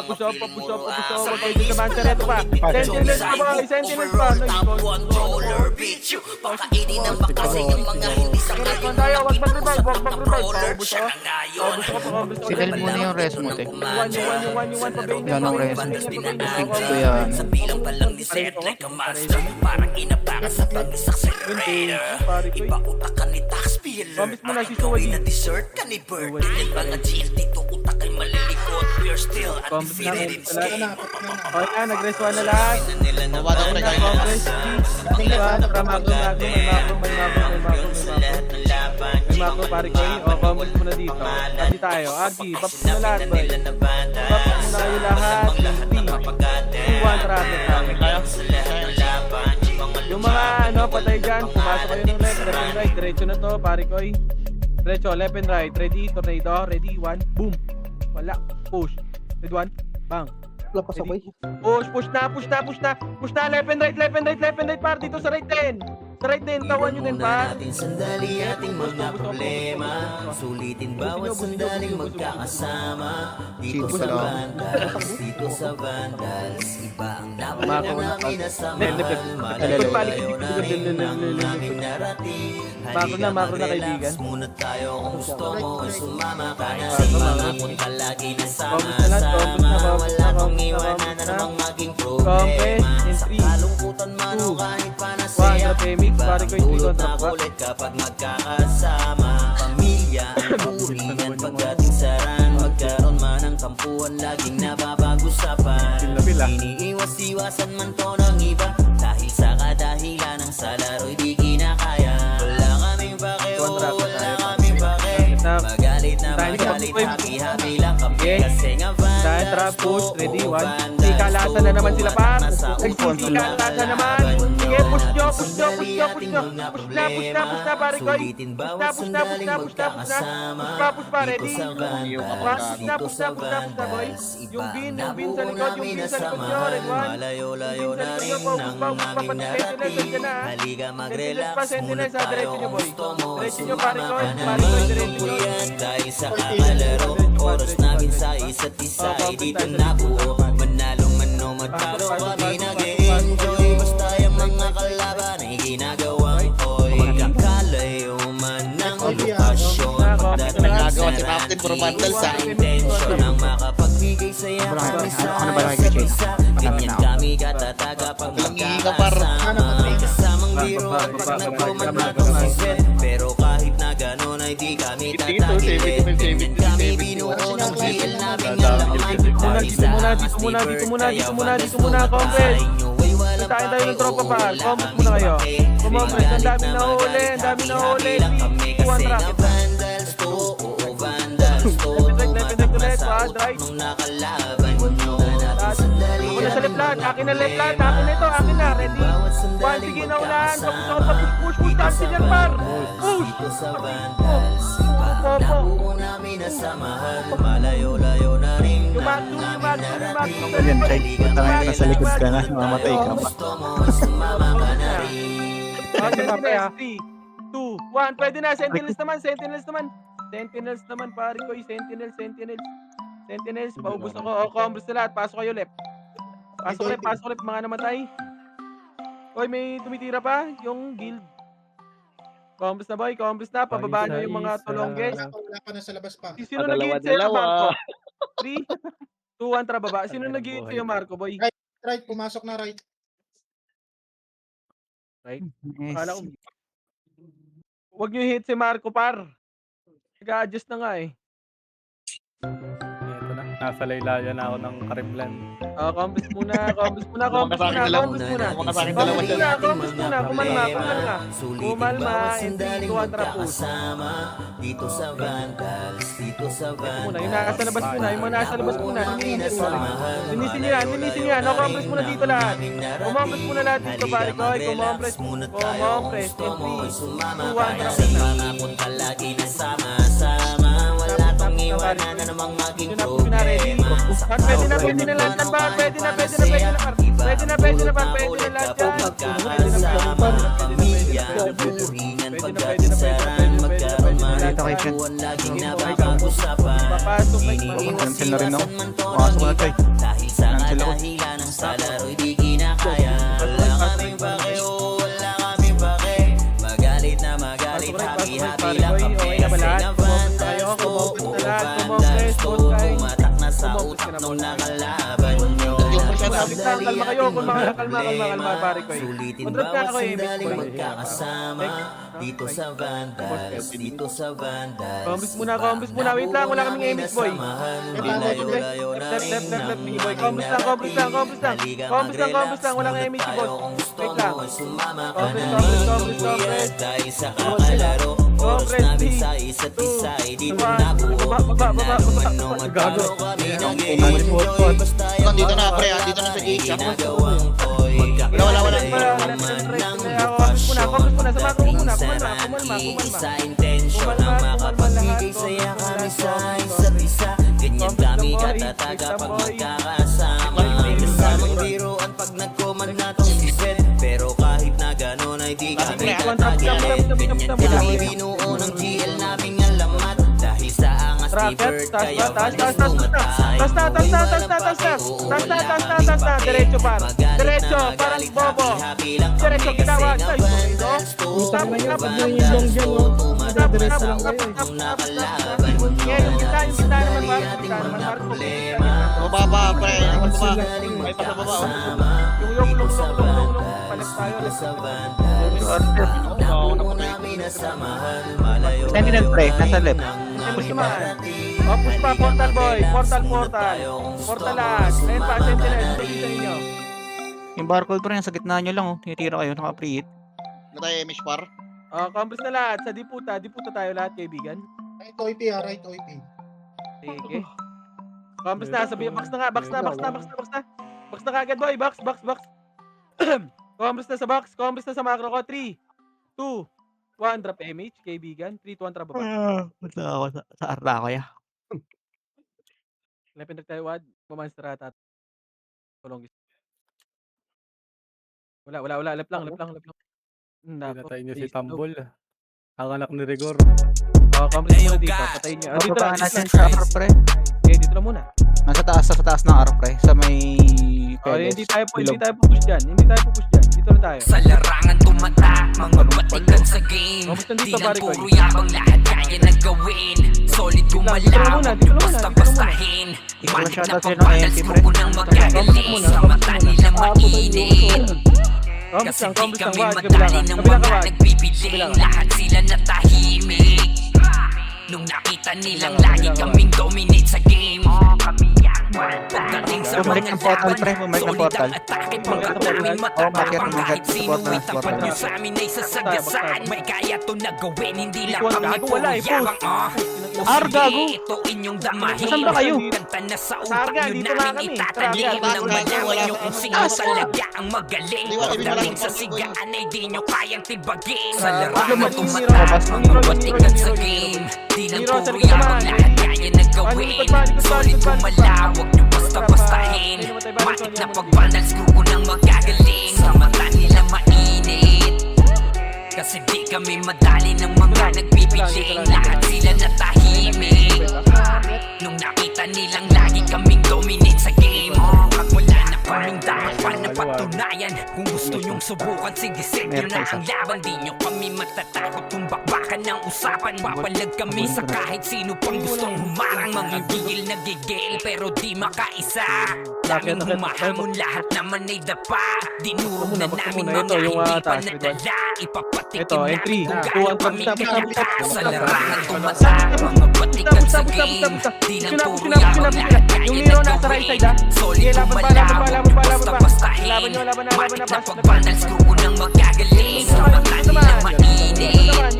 Push up. Huwag kayo dito sa bansa nito pa. Sentinels pa, boy. Sentinels pa. Top controller, bitch. Pakainin ng bakasi yung mga hindi sa Kung tayo, wag mag-revive. Paubos Siya ako. na ngayon. Sidel muna yung res mo, te. Yung one, pabayin Yan ang res mo. Tiggs ko yan. Sa bilang palang desert like a monster. Parang inapakan sa pag-is accelerator. Ipa-utak ka ni taxpayer. Promise mo na si Gawin Suwadi. na dessert ka ni Bird. Yung mga GL dito utak ay malilikot. We're still Promise na, undefeated in sa lahat. Okay na, nag-rest 1 na lahat. Nawada ko rin kayo. Compress. May macro. Sa lahat ng laban, Ay, Marco, pare ko eh. O, comments mo na dito. Agi tayo. Agi, paps na lahat, boy. Paps na kayo lahat. Yung 3, 2, 1, traffic namin. Yung mga ano, patay dyan. Pumasok kayo ng left and right. Diretso na to, pare ko eh. Diretso, left and right. Ready, tornado. Ready, 1, boom. Wala. Push. Ready, 1, bang. Lapas ako eh. Push na. Push na, left and right, par. Dito sa right din. Sa right din, tawan nyo din, par. Natin sandali ating mga problema. Sulitin bawat sandaling magkakasama. Dito sa Vandals, dito sa Vandals. Iba ang dapat na namin na samahan. Malayo-layo na rin ang aming narating. Halika mag-relax muna tayo kung gusto mo ay sumama ka na. Pangakot ka lagi na sama-sama. Wala kong iwanan na namang maging problema. Sa kalungkutan man o kahit pa nasaya. Pagpupulot na kulit kapag magkakasama. Pamilya ang turingan pagdating sa ran. Magkaroon man ng tampuan, laging napapag-usapan. Iniiwas-iwasan man to ng iba dahil sa kadahilan ng sa laro'y di kinakaya. Wala kaming pake, wala kaming pake. Magalit na magalit, happy-happy lang kami. Kasi nga Vandals to o Vandals. Sikalasan na naman sila, par. Sikalasan naman. Sige, push nyo. Push na, pare ko. Push pa, ready. Push na, boy. Yung bin sa likod nyo. Red one. Malayo-layo na rin ang aming narating. Halika mag-relax muna tayo kung gusto mo ay sumama ka na. Magkukulian dahil sa kakalaro. Oras namin sa isa't isa ay dito na buo. Manalong mano matalo kami nag-e-enjoy. Basta yung mga kalaban ay ginagawang oy. Kakalayo man ng lokasyon. Nagagawa si Captain Puro Vandals sa Intensyon ang makapagbigay saya kami sa isa't isa. Ganyan kami katataga pag magkakasama. May kasamang biro at pag nagpuman na kusiset. Pero kahit na gano'n ay di kami tatagilid. Ganyan kami binuo ng GL namin ang laman. Dahil sa Dito muna, compres. Tayo ng tropa, par. Compres muna kayo. Compres, ang daming nahuli. Tuwan rocket. Vandals to, oo Vandals to. Tumatak na sa utak nung nakalaban nyo. Natin sandali Ako na sa left lahat. Akin na left lahat. Akin na ito. Akin na. Ready? One, sige na unahan. Push. Dancing yan, par. Push. dito sa Vandals. Iba ang nabuo namin na samahan. Malayo-layo na rin ang aming narating. Yan, Chay. Punta ngayon nasa likod ka na. Mamatay ka pa. Gusto mo, sumama ka na rin. Sentinels, 3, 2, 1. Pwede na. Sentinels naman. Pare ko. Sentinels. Paubos ako. O, combos na lahat. Pasok kayo left. Pasok left. Mga namatay. Oy, may tumitira pa. Yung guild. Combos na, boy. Pababa nyo yung mga tulongges. Wala pa na sa labas pa. Sino nag-hit sa'yo, Marco? 3, 2, 1, tara baba. Sino nag-hit sa'yo, Marco, boy? Right, pumasok na right. Akala ko. Huwag nyo hit si Marco, par. Nag-a-adjust na nga eh. Ito na. Nasa laylayan na ako ng Karimlan. Combos muna. Combos muna. Kumalma. Hindi ko atrapos. Dito sa Vandals, dito sa Vandals. Yung nasa labas muna. Yung mga nasa labas muna. Linisin nyo yan. Combos muna dito lahat. Kumompres muna lahat dito, pare ko. Kumompres. Pangakot ka lagi na sama-sama. Wala tong iwanan na namang maging problema. Pwede na lahat yan, par. Pwede na lahat yan. Pamilya, turingan pagdating sa ran. Magkaroon man ng kabuan, laging napapag-usapan. Iniiwas-iwasan man to ng iba dahil sa kadahilan ng sa laro'y di kinakaya. Wala kaming pake, wala kaming pake. Magalit na magalit, happy-happy lang kami. Kasi nga Vandals to, oo Vandals to. Tumatak na sa utak nung nakalaban nyo. Kalma kayo. Kalma, pare ko. Sulitin bawat sandaling magkakasama. Dito sa Vandals, dito sa Vandals. Combos muna. Wait lang, wala kaming MX, boy. Binayo-layo na rin ang boy. Combos lang. Walang MX, boss. Kung gusto Wait lang. mo ay sumama ka na rin. Dahil sa kakalaro, oras Press namin B. sa isa't isa ay dito Baba, na buo. baba, baba, baba, Ano baba. man Gago. tao kami nag-i-enjoy. Basta yung Dito na, mga pre, dito na sa gate. ginagawang ko'y Wala, wala. magkakaroon man ng sa intensyon na makapagbigay saya kami sa isa't isa. Ganyan kami katatag kapag magkakasama. May kasamang biruan pag nag-command natong si Zed. Pero kahit na gano'n ay di kami tatagalit. Ganyan kami binuo ng GL naming alamat. Dahil sa angas ni Bird kaya malis tumatay. Diretso par. Diretso, parang bobo. Diretso, ginawa. Utang na yun, pag yung long dyan, diretso lang kayo. Yung kita naman par. Problema. Mababa, pre. May pasababa. Yung palit tayo. Sentinel pre, nasa left. Push naman. O, push pa, portal boy. Portal. Portalan. Ayun pa, sentinel. Dito ninyo. Yung barcode pre, nasa gitna nyo lang oh. Tinitira kayo, naka-preheat. Na tayo, Mish Par. O, compres na lahat. Sa diputa. Diputa tayo lahat, kaibigan. Right OP right OP. Sige. Compres na. Sabi, box na nga. Box na kagad boy. Box. Compres na sa box. Compres na sa macro ko. 3, 2, 1. Drop MH, kaibigan. 3, 2, 1. Drop baba. Punta ako sa arta ko ya. Lepin na tayo, Wad. Bumanstra at tulong. Wala. Lep lang. Pinatay niyo si Tambol. Ang anak ni Rigor. Oh, compres muna dito. Patayin nyo. Dito Bababa lang. natin sa arp pre. Dito lang muna. Sa taas ng arp pre. Sa may... Oh, hindi tayo Bilog. pupush dyan. Dito lang tayo. Sa larangan tumata, mga batikan sa game. Kamusta Di dito, lang pare ko? puro yabang lahat kaya na gawin. Solid Dito lang gumalaw, muna, huwag dito nyo lang muna, basta-bastahin. Ikaw Manik shoutout na sa'yo ng pagbalas, MP, pre. grupo ng magagaling. Sa mata nila mainit. Compres Kasi lang, di Wad. kami Kabila madali ka. ng Kabila ka, mga Wad. nagbibiling. Lahat sila natahimik. Nung nakita nilang lagi kaming dominate sa game. Pagdating sa Bumalik mga ng portal, laban, pre. Bumalik ng solid portal. ang atake. Bumalik ng Pagkatangin portal. matapang Bakit? kahit sino Portal, itapat portal. nyo sa amin ay sasagasaan. May kaya to na gawin, hindi lang Ikaw, kami gago, puro wala, yabang. Ar, gago. Ito inyong damahin. Saan ba kayo? Kanta na sa utak Sarga, nyo dito lang namin kami. itatanim. Sarga, Nang gago, malaman wala nyo ka. kung sino talaga ang magaling. Pagdating sa sigaan ay di nyo kayang tibagin. Sa larangan tumata, mga batikan sa game. Di lang puro yabang lahat kaya na gawin. Solid gumalawag nyo basta-bastahin. Matik na pagbanal, grupo ng magagaling. Sa mata nila mainit. Kasi di kami madali ng mga nagbibiling. Lahat sila natahimik. Nung nakita nilang lagi kaming dominate sa game. Wala na kaming dapat pa na patunayan. Kung gusto nyong subukan, sige set nyo na ang laban. Di nyo kami matatakot kung bakbakan ng usapan. Papalag kami sa kahit sino pang gustong humarang. Mga gigil na gigil pero di makaisa. Daming humahamon, lahat naman ay dapa. Dinurog na namin mga Ito, yung hindi pa taas, nadala. Ipapatikim Ito, namin entry. kung Ha, gaano tuwang kami tapos, kalaka. tapos, Sa tapos, larangan tapos, tumata, mga batikan sa game. Di lang puro yabang lahat kaya Yung na hero nasa right side, ha? gawin. Solid Sige, laban pa, gumalawag, basta-bastahin. Laban nyo, laban na, Matik na pass. pagbanal, grupo ng magagaling. Sa mata nila mainit.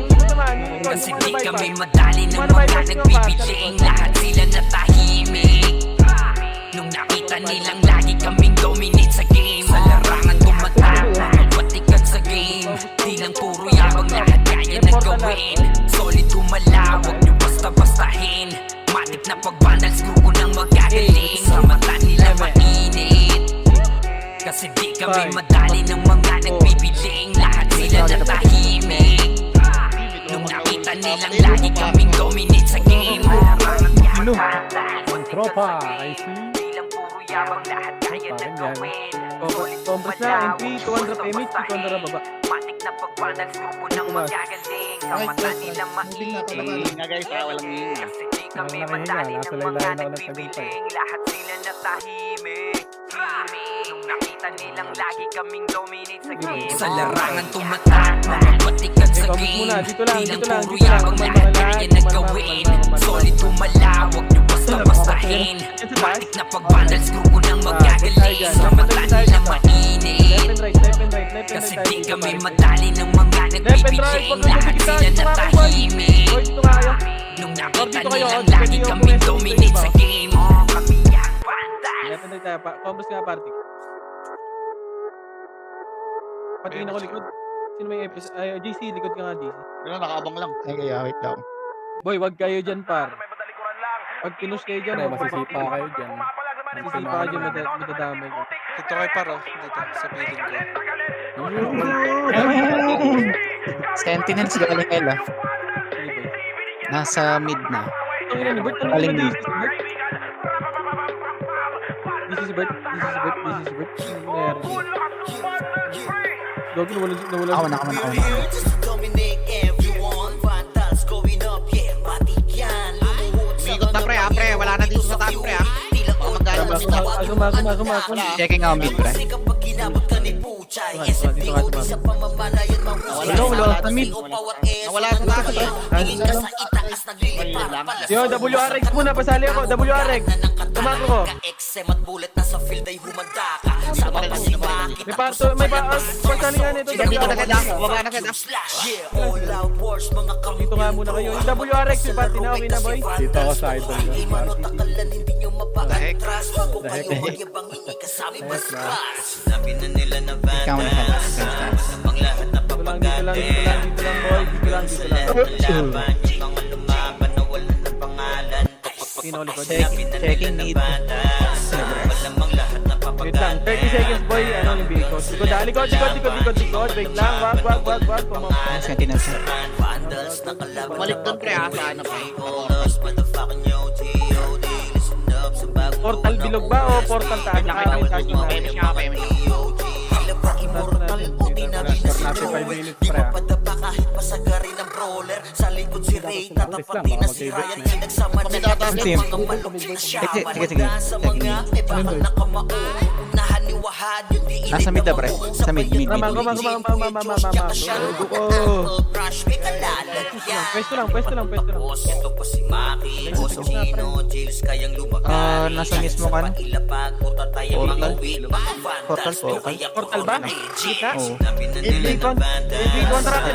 Kasi di kami madali ng mga nagbibiling. Lahat sila natahimik. Nung nakita nilang lagi kaming dominate sa game. Sa larangan tumata, mga batikan sa game. Di lang puro yabang lahat kaya na gawin. Solid gumalawag nyo basta-bastahin. Matik na pagbanal, grupo ng magagaling. Sa mata nila mainit. Kasi di kami madali ng mga nagbibiling. Lahat sila natahimik. Nung nakita nilang lagi kaming dominate sa game. Ang tropa, I see. Di lang puro yabang lahat kaya na gawin. Compres na, MP, 200 MH, 200 baba. Matik na pagbanal, grupo ng magagaling. Sa mata nila mainit. Nga guys, walang hinga. Kasi di kami Walang madali hinga, ng nasa mga laylayan ako nagbibiling. Lahat sila natahimik. Nung nakita nilang lagi kaming dominate sa game. Sa larangan tumata, mga batikan sa Ikaw game. muna, dito lang, Di lang dito lang, puro dito lang. yabang Kumalma lahat ka kaya lang, na kumalma, gawin. kumalma. Solid gumalawag nyo basta-bastahin. Matik na pagbanal, grupo ng magagaling. Nagigiling dyan. sa Left and mata right tayo nila dito. mainit Left and right, left and right, left and Kasi right tayo di dito, kami pare. madali ng mga Left and right, nagbibiling pag Lahat nandito sila dito kayo, boy. natahimik Boy, dito nga kayo. Nung Boy, nakita dito kayo. nilang Dito lagi kayo, kami pumesto dominate dito, sa ba? game Kami ang bandal Left and right tayo. Combos nga, party. Patingin ako likod. Sino may episode? Ay, JC, likod ka nga, JC. Ano, nakaabang lang. Ay, kaya, wait lang. Boy, wag kayo dyan, par. Pag pinush kayo dyan, Pre, masisipa kayo dyan. Masisipa ka dyan, madadamay ka. Dito kay Paro, dito sa piling ko. Sentinels galing L ah. Sige, boy. Nasa mid na. Ang ina ni Bert, ano Galing naman na. This is Bert? This is Bert? This is Bert? This is Bert? Meron. Gogi, nawala. Ako na. Just to dominate everyone. Vandals going up, yeah, matik yan. Lumuhod sa Umikot na, pre, ah, pre. Wala na dito sa taas, pre, ah. Baka magdala Tara, sa taas. Guma. Checking out mid, pre. Kasi kapag ginabot ka ni Puchay, SFPOD sa pamamalayan mahusay. Wala sa mid. Nawala sa taas, pre. Tingin ka sa itaas, nagliliparan pala. Yo, WRX muna, pasali ako. WRX. Tumakbo ko. Ka-XM at bullet na sa field ay humanda ka. Sama pa si Maki. May pasali nga nito. Sige, dito na kaya. Baba na kaya. Slash, yeah, all out wars, mga kampi. Dito nga muna kayo. Yung WRX, may party na, okay na, boy. Dito ako sa idol. Takalan hindi nyo mapakatras. Kung The heck? kayo magyabang hindi kasami basbas. Sinabi na nila na Ikaw na vandals head. Namang lahat na Dito lang, boy. Dito lang. Sa lahat ng laban Yung mga lumaban na wala ng pangalan Sino likod? Sinabi na nila Checking na mid. vandals Malamang lahat na Wait lang, 30 seconds, boy. Ano yung bigay Likod. Wait lang, wag. Sentinels. Vandals na kalaban Bumalik doon, pre, ah. Sa ano, pre. Us, motherfucking OG Listen up sa bagong Portal bilog ba o portal taas? Paimish nga, paimish. Tila ba immortal o di na Natin 5 minutes, Di pre. ah. mapadapa kahit pasagarin ng brawler. Sa likod si Ray, tatapatin na si Ryan. Pinagsama na Pagkatapos natin team. ang mga malupit shaman. Sige. Wala sa mga may bakal na kamao. Unahan ni Wahad, yung di Nasa mid na, pre. Sa mid. Crush, may kalalagyan. Pwesto lang. Boss, ito pa si Maki O si Gino, Jills kayang lumagal Nasa mismo ka na? Sa pailapag, puta tayong Portal? mauwi Portal po. Portal ba? Kita? Oo. Sinabi na nila na vandals Contracted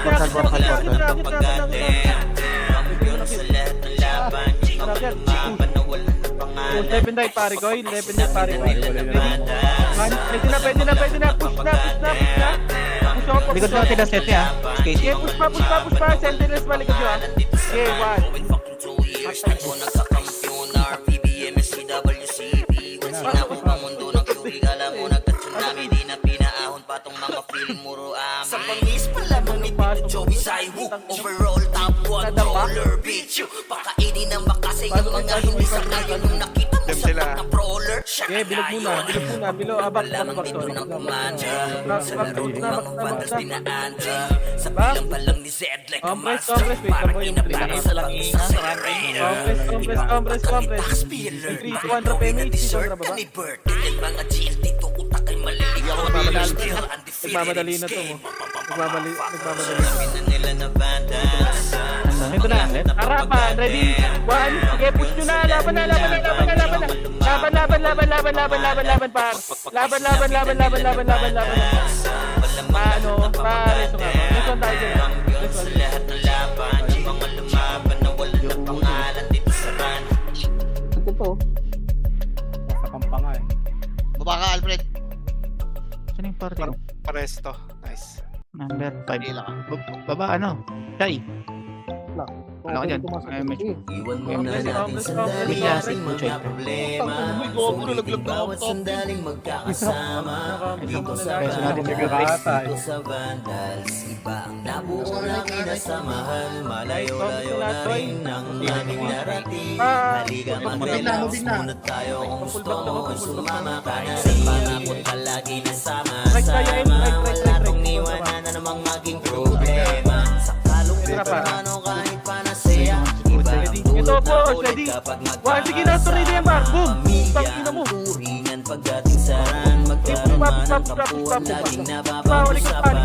Kampiyon sa lahat ng laban Yung mga lumaban na wala ng pangalan Left and right, pare ko. Pwede na. Push na. Likod na kita set ah. Okay, push pa. Sentinels malikod yun, ah. Okay, 1. Fucking 2 years na ko nagkakampiyon RPBM, CWCB Once sinakot ng mundo ng QB Kala mo nagka-tsunami Di na pinaahon patong mga feeling muro Sa amin pangis pa lamang ni Pino Joey Saiwu. Overall top 1 brawler, bitch. Pakainin ng makasay ang mga hindi sa ngayon. Nung nakita mo sa mga brawler, siya Okay, bilog muna. Abak. Lamang dito ng kumanda Sa laro ng Back. mga bandas dinaanda Sa bilang pa lang ni Zed like a Compress, master wait lang, boy. Parang sa langit sa sarili Compress. 3, 2, 1, drop any. Dessert ka ni Bert. Yan mga GL dito utak ay maliligaw. Still undefeated Nagmamadali in na this to. game. Nagmamadali. Sabi na nila na vandals Ito na. Harapan. Ready? 1. Sige, push nyo na. Laban na. Laban, par. Laban. Paano? Pare, so nga ba? Next one tayo dyan. Next Sa one. lahat ng laban Yung mga lumaban na wala ng pangalan Dito sa run Sa kampanga eh. Baba ka, Alfred. Saan yung party ko? Paresto. Nice. Number 5. Hindi lang. Baba ano? Chai. Wala ko dyan. Iwan mo na natin sandali Yes. ating mga problema Sulitin bawat sandaling magkakasama Dito sa Preso natin sa Vandals Dito sa Vandals Iba ang nabuo namin na samahan Malayo-layo na rin ang aming narating Halika mag-relax muna tayo Kung gusto mo sumama ka na Sa pangakot palagi nasama-sama Wala tong iwanan na namang maging problema Sa kalungkutan o kahit panasaya Iba ang Ito po, bulit ready? kapag 1, sige na, tuloy na yan, par. Boom! Tangina mo. Turingan pagdating sa ran Magkaroon ng kapuan Laging napapag-usapan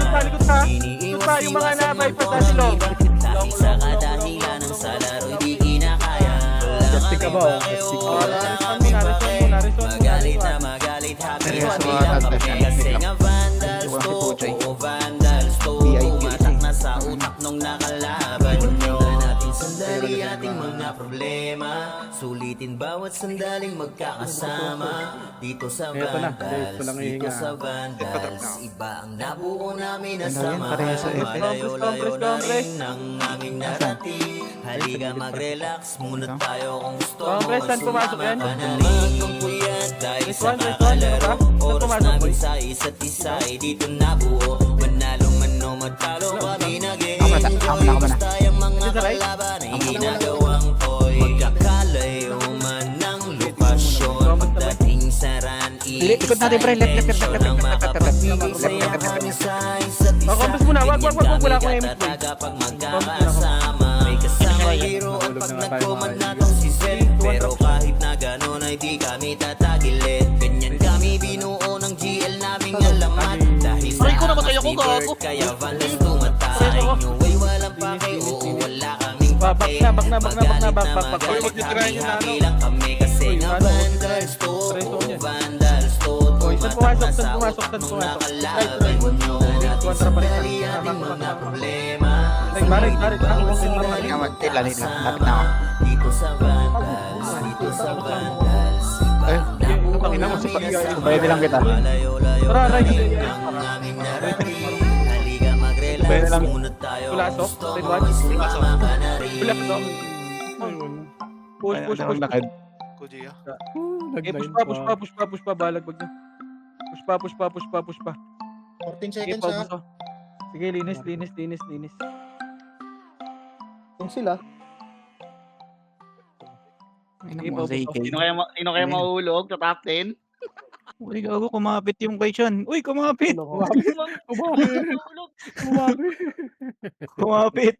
Ito pa yung mga na-bypass sa silong. Dahil sa kadahilanan sa laro'y di kinakaya Justic ka ba? Lamang Justic pakiulan ka. ang aming pakiulan Magalit na magalit habang Seryoso Hindi ka, lang Tagdas kami yan. kasi Wait nga lang. vandals Wala si to, Puchay. oo vandals to. VIP Tumatak na sa utak nung nakalaban nyo. Natin sandali ating mga problema, sulitin bawat sandaling magkakasama. Dito sa Eto na, vandals, guys, walang dito hihinga. sa vandals, iba ang nabuo namin na Ano yan, samahan. parehas sa FF? Malayo-layo na rin ang aming narating. Halika mag-relax muna Ito? tayo kung gusto mo. Compres, saan pumasok yan? Sumama ka na rin kung puyat dahil Miss sa Juan, kakalaro. saan pumasok, Oras boy? namin sa isa't isa ay dito nabuo. Manalo man o matalo kami nag-e-enjoy. Basta yung mga kalaban ay ginagawang toy. Magkakalayo man ng lokasyon. Pagdating sa run, Likod natin, pre. Left, left, left, left, left, ang left, left, left, left. makapag-ibig Left, left, left, kami left. sa isa't isa. Compres muna, wag, wala akong aim. Katataga pag magkakasama. May kasama hero at pag nagkomand na tong si Zed. Pero kahit na gano'n ay di kami tatagilid. Ganyan kami binuo ng GL naming alamat. Dahil sa Aray ko, namatay ako, angas ni Bert, gago. kaya Vandas tumatay. Nyo ay walang pake, oo wala kaming pake. Back na. Magalit Huwag niyo tirahin yung happy nano. lang kami kasi Uy, nga nano, Vandals to, Preso oo niya. Vandals to. Saan Tumatak na pumasok, sa saan utak pumasok? nung Right, nakalaban nyo. Natin Kontra pa rin. sandali ating mga problema. Barik. Tingnan mo, tila, lapit na ako. Dito sa Vandals, dito sa Vandals. Ay, Ina mo, pwede lang kita. Malayo-layo Tara, na right. rin ang aming narating. Halika mag-relax, Pwede lang. muna tayo. Pulasok, Gusto red mo, watch. sumama ka na rin. Push. Lakad. Kujiya. Okay, push pa, balagbag na. Push pa. 14 Sige, seconds paubos ha. ko. Sige, linis. Kung sila. Ay, naku, Zayke. Sino kaya mahulog sa top 10? Uy, gago, kumapit yung kay Sean. Uy, kumapit! Kumapit!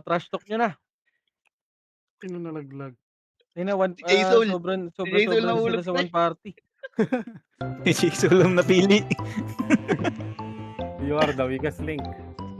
Trash talk nyo na. Sino nalaglag? Si Jason. Sobrang Si Jason sila nahulog sa na one party. Si Sulam napili. You are the weakest link.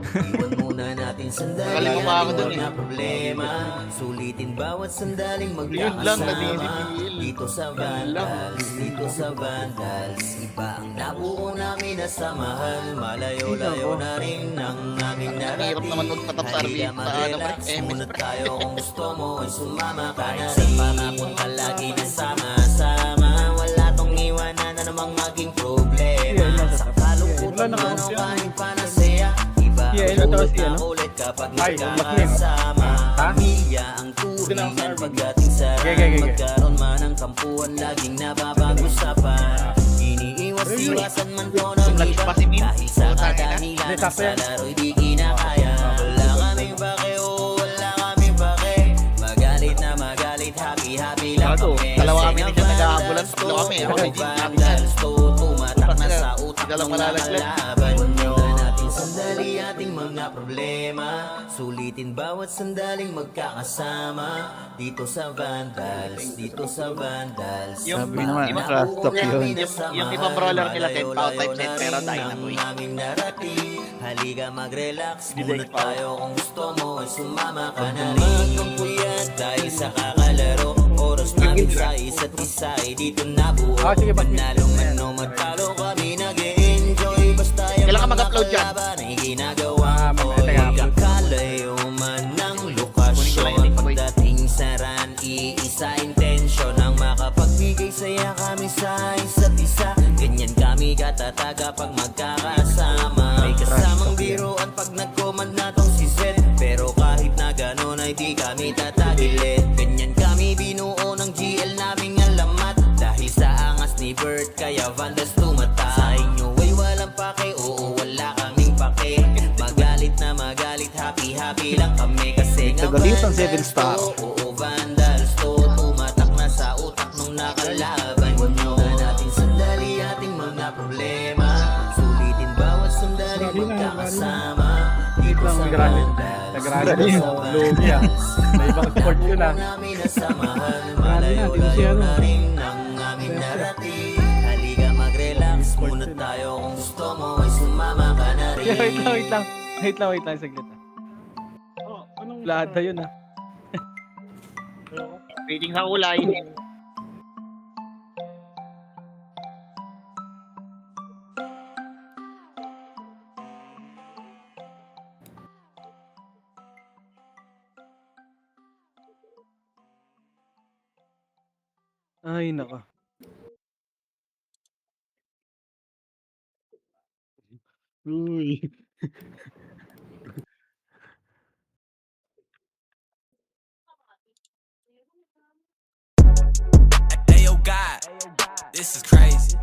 Iwan muna natin sandali Nakalimutan ang ako dun mga problema. Sulitin bawat sandaling Yun lang, magkakasama. nadidipil. Dito sa Vandals, dito sa Vandals. Iba ang nabuo namin na samahan. Malayo-layo na rin ang aming narating. Hirap naman magpatap sa RB. Halika mag-relax, MS, muna pre. tayo kung gusto mo ay sumama ka na rin. Sa pangakon palagi na sama-sama. Wala tong iwanan na namang maging problema. Sa kalungkutan man o kahit panasaya. Iba Yeah, ang ito ulit si na ano? ulit kapag Ay, magkakasama. Pamilya ang turingan pagdating sa Okay. magkaroon man ng kampuan laging napapag-usapan. Iniiwas-iwasan man to ng iba dahil sa kadahilan ng sa laro'y di kinakaya. Wala kaming pake, wala kaming pake. Magalit na magalit, happy lang Bago, kami. dalawa Kasi kami nga nito, nag-aabulan, Vandals tatlo kami. to, Ako kay Jim. Vandals to, tumatak na sa utak Dalang ng malalaglag. nakalaban nyo. Natin sandali ating mga problema, sulitin bawat sandaling magkakasama. Dito sa Vandals, dito sa Vandals. Yung- Sabi naman, Nabuo trash talk namin yun. na samahan. Yung ibang brawler nila, 10 pound type Malayo-layo set, pero na rin Dynamoy. ang aming narating. Halika mag-relax, muna tayo kung gusto mo ay sumama ka na rin. Kung puyat dahil sa kakalaro, oras namin sa isa't isa ay dito nabuo. Sige, ba't- Manalo man o matalo kami nag-e-enjoy. Basta yung Kailan ka mga mag-upload dyan? kalaban ay ginagawa ko. teka. Kakalayo man ng lokasyon. Pagdating sa run, iisa intensyon ang makapagbigay saya kami sa isa't isa. Ganyan kami katataga pag magkakasama. May kasamang biruan pag nag-command na tong si Zed. Pero kahit na gano'n ay di kami tatagilid. Ganyan kami binuo ng GL naming alamat. Dahil sa angas ni Bert, kaya Vandals tumatay. Sa inyo ay walang pake, oo wala kaming pake. Magalit na magalit, happy lang kami. Kasi nga Nagagalitan, Vandals 7 star. to, oo Vandals to. Tumatak na sa utak nung nakalaban nyo. Natin sandali ating mga problema, sulitin bawat sandali magkakasama. Dito sa Vandals, Nagrali dito yung sa Lugi ah. Sa ibang sport yun ah. namin nasamahan. Malayo-layo na rin ang aming narating. Halika mag-relax, muna tayo kung gusto mo ay sumama ka na rin. Wait lang, saglit. Plada yun ah. Waiting sa kulay. Ay, nako. Uy. Ayo God, this is crazy.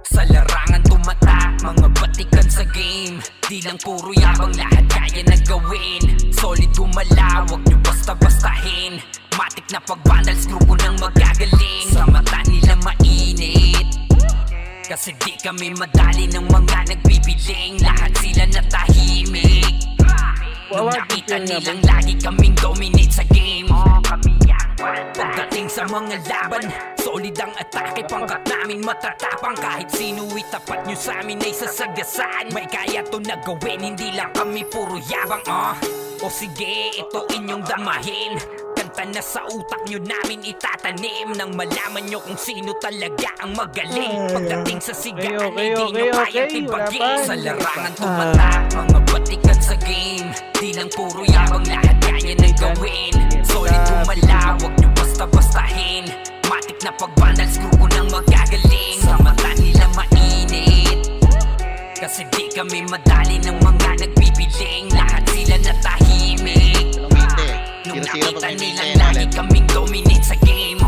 Sa larangan tumatak, mga batikan sa game. Di lang puro yabang, lahat kaya na gawin. Solid gumalaw, wag nyo basta-bastahin. Matik na pag-vandals, grupo ng magagaling. Sa mata nila mainit, kasi di kami madali ng mga nagbibiling. Lahat sila natahimik. Nung nakita nilang lagi kaming dominate sa game, kami ang pagdating sa mga laban, solid ang atake, pangkat namin matatapang. Kahit sino itapat nyo sa amin ay sasagasaan. May kaya to na gawin, hindi lang kami puro yabang. O sige, ito inyong damahin. Kanta na sa utak nyo namin itatanim, nang malaman nyo kung sino talaga ang magaling. Pagdating sa sigaan ay di nyo kayang tibagin. Sa larangan tumatak, mga batikan sa game. Di lang puro yabang, lahat kaya na gawin. Solid gumalaw, wag nyo basta-bastahin. Matik na pag-vandals, grupo ng magagaling. Sa mata nila mainit, kasi di kami madali ng mga nagbibiling. Lahat sila natahimik. Nung nakita nilang lagi kaming dominate sa game,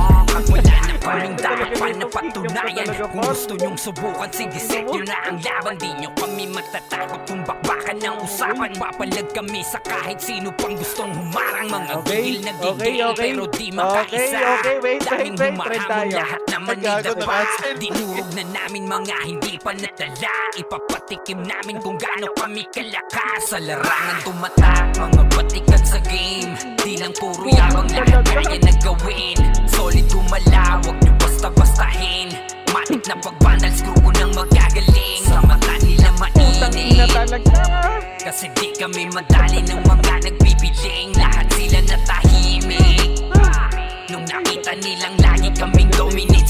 wala na kaming dapat na patunayan. Kung gusto nyong subukan, sige set nyo na ang laban. Di nyo kami matatakot kung bakbakan ng usapan. Papalag kami sa kahit sino pang gustong humarang. Mga gigil na gigil pero di makaisa. Daming humahamon, lahat naman nidapa. Dinurog na namin mga hindi pa natala. Ipapatikim namin kung gaano kami kalakas. Sa larangan tumatak, mga batikan sa game. Di lang puro yabang, lahat kaya na gawin. Solid gumalaw, wag nyo basta-bastahin. Matik na pag-vandals, grupo ng magagaling. Sa mata nila mainit, kasi di kami madali ng mga nagbibiling. Lahat sila natahimik. Nung nakita nilang lagi kaming dominate